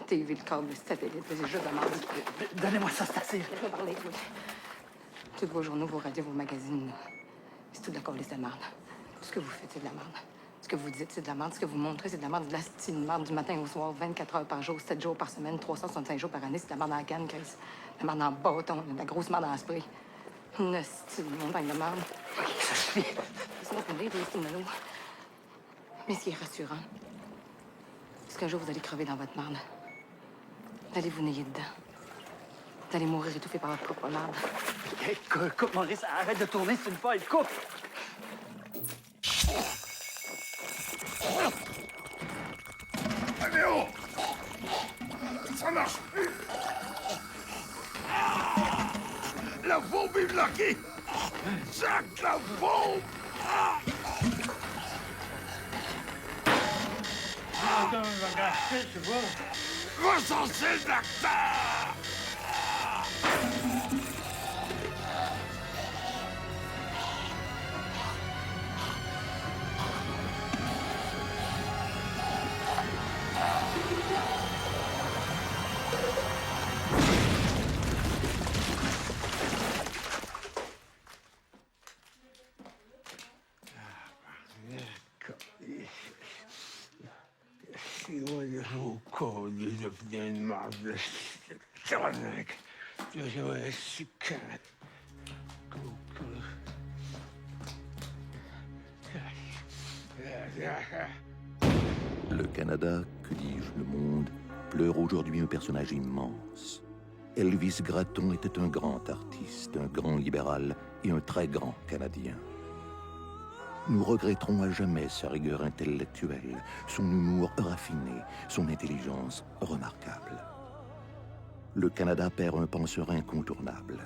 TV, le câble, le satellite, c'est juste de la merde. Donnez-moi ça, c'est assez. Laisse-moi parler, toi. Tous vos journaux, vos radios, vos magazines, c'est tout de la calice de merde. Tout ce que vous faites, c'est de la merde. Ce que vous dites, c'est de la merde. Ce que vous montrez, c'est de la merde. De la style merde du matin au soir, 24 heures par jour, 7 jours par semaine, 365 jours par année. C'est de la merde dans la canne, Chris. De la merde dans le bâton, de la grosse merde dans le spray. Une style montagne de merde. OK, ça suffit. Laisse-moi finir, laisse-moi melon. Mais ce qui est rassurant, c'est qu'un jour, vous allez crever dans votre merde. Vous allez vous nailler dedans. Vous allez mourir étouffé par votre propre merde. Hey, coupe, Maurice, arrête de tourner, c'est une folle, coupe! Allez, oh! Ça marche plus! La bombe est bloquée! Jack, la bombe! Attends, je vais gâcher, tu vois. Recensez le docteur! Le Canada, que dis-je, le monde, pleure aujourd'hui un personnage immense. Elvis Gratton était un grand artiste, un grand libéral et un très grand Canadien. Nous regretterons à jamais sa rigueur intellectuelle, son humour raffiné, son intelligence remarquable. Le Canada perd un penseur incontournable.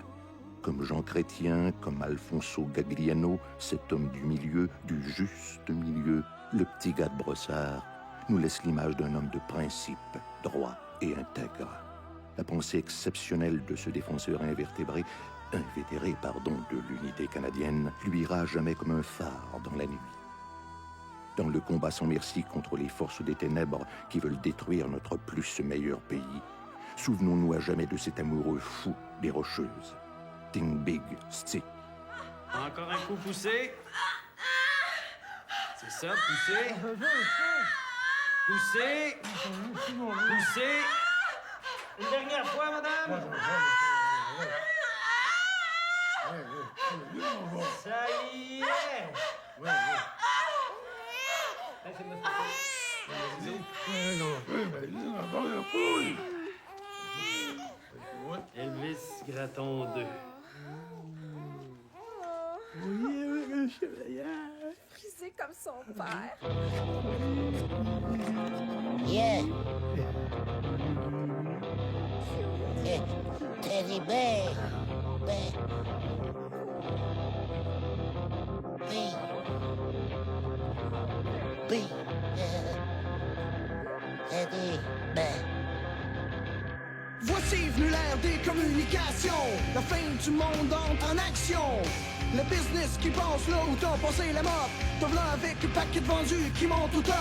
Comme Jean Chrétien, comme Alfonso Gagliano, cet homme du milieu, du juste milieu, le petit gars de Brossard, nous laisse l'image d'un homme de principe, droit et intègre. La pensée exceptionnelle de ce défenseur invétéré, de l'unité canadienne, lui ira jamais comme un phare dans la nuit. Dans le combat sans merci contre les forces des ténèbres qui veulent détruire notre plus meilleur pays, souvenons-nous à jamais de cet amoureux fou des Rocheuses. Think big, stick. Encore un coup poussé. C'est ça, poussé. Poussé. Poussé. Une dernière fois, madame. Ça y est. Elvis Gratton 2. Oui, monsieur Veillard. Frisé comme son père. Yeah. Teddy Bear. Teddy Bear. Voici venu l'ère des communications. La fin du monde entre en action. Le business qui passe là où t'as passé la mode. T'as v'là avec le paquet de vendus qui monte au top.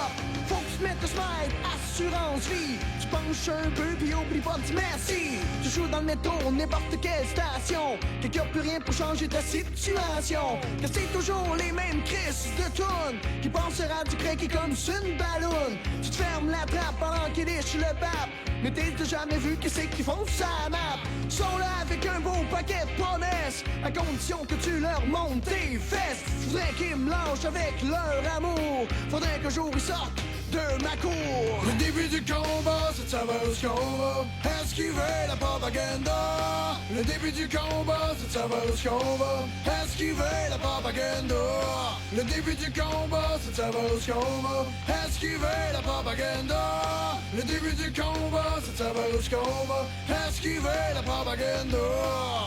Faut que tu mettes le smile, assurance vie. Tu penche un peu puis oublie pas de dire merci. Tu joues dans le métro, n'importe quelle station, quelqu'un plus rien pour changer ta situation. Que c'est toujours les mêmes crises de tunes qui pensera du craquer comme sur une balloune. Tu te fermes la trappe pendant qu'il liche le pape, mais t'as jamais vu que c'est qu'ils font sa map. Ils sont là avec un beau paquet de promesses, à condition que tu leur montes tes fesses. Je voudrais qu'ils me lâchent avec leur amour, faudrait qu'un jour ils sortent de ma cour. Le début du combat, c'est de savoir où qu'on va. Esquiver la propaganda. Le début du combat, c'est de savoir où qu'on va. Esquiver la propaganda. Le début du combat, c'est de savoir où qu'on va. Esquiver la propaganda. Le début du combat, c'est de savoir où qu'on va. Esquiver la propaganda.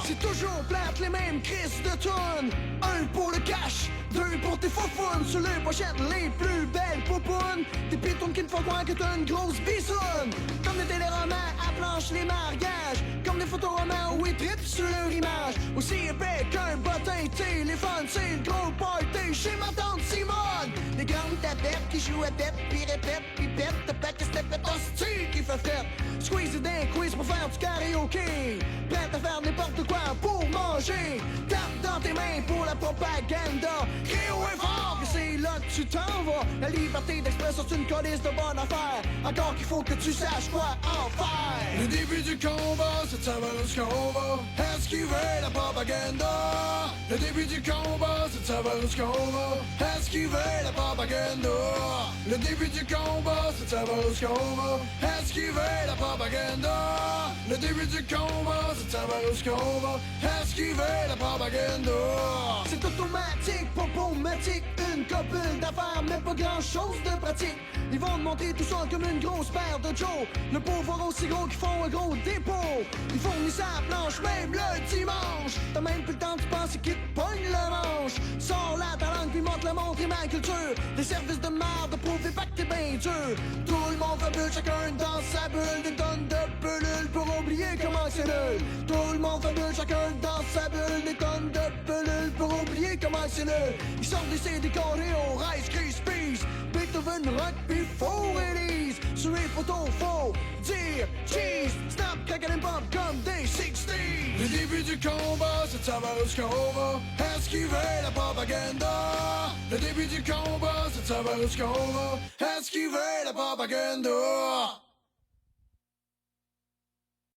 C'est toujours plate, les mêmes crises de tunes. Un pour le cash, deux pour tes faux fun. Sur les pochettes, les plus belles poupounes. Des pitounes qui te font croire que t'as une grosse bissoune. Comme des téléromans à planche les mariages. Comme des photoromans où ils trippent sur leur image. Aussi épais qu'un bottin téléphone. C'est le gros party chez ma tante Simone. Des grandes tapettes qui jouent à tête, puis répètent, puis pètent. T'as pas que c'était pète hostie qui fait fête. Squeeze d'un quiz pour faire du karaoké. Prête à faire n'importe quoi pour manger. Tape dans tes mains pour la propaganda. Crie haut et fort que c'est là que tu t'en vas. La liberté d'expression c'est une colisse de bonne affaire. Encore qu'il faut que tu saches quoi en faire. Le début du combat, c'est de savoir où qu'on va. Esquiver la propaganda. Le début du combat, c'est de savoir où qu'on va. Esquiver la propaganda. Le début du combat, c'est de savoir où qu'on va. Esquiver la propaganda. Le début du combat, c'est de savoir où qu'on va. Esquiver la propaganda. C'est automatique, popomatique, une copule d'affaires, mais pas grand chose de pratique. Ils vont te monter tout ça comme une grosse paire de Joe. Le pauvre aussi gros qu'ils font un gros dépôt. Ils fournissent à la planche même le dimanche. T'as même plus le temps de penser qu'ils te pognent le manche. Sors là ta langue puis montre le monde et ma culture. Des services de merde, prouver pas que t'es ben dur. Tout le monde fabule, chacun dans sa bulle. Des tonnes de pelules pour oublier comment c'est nul. Tout le monde fabule, chacun dans sa bulle. Des tonnes de pelules pour oublier comment c'est nul. Ils sortent des CD décorés au Rice Krispies. Beethoven, rock pis faux release. Sur les photos, faut dire cheese. Snap, crackle and pop comme des 60s. Le début du combat, c'est de savoir où qu'on va. Esquiver la propaganda. Le début du combat, c'est de savoir où qu'on va. Esquiver la propaganda.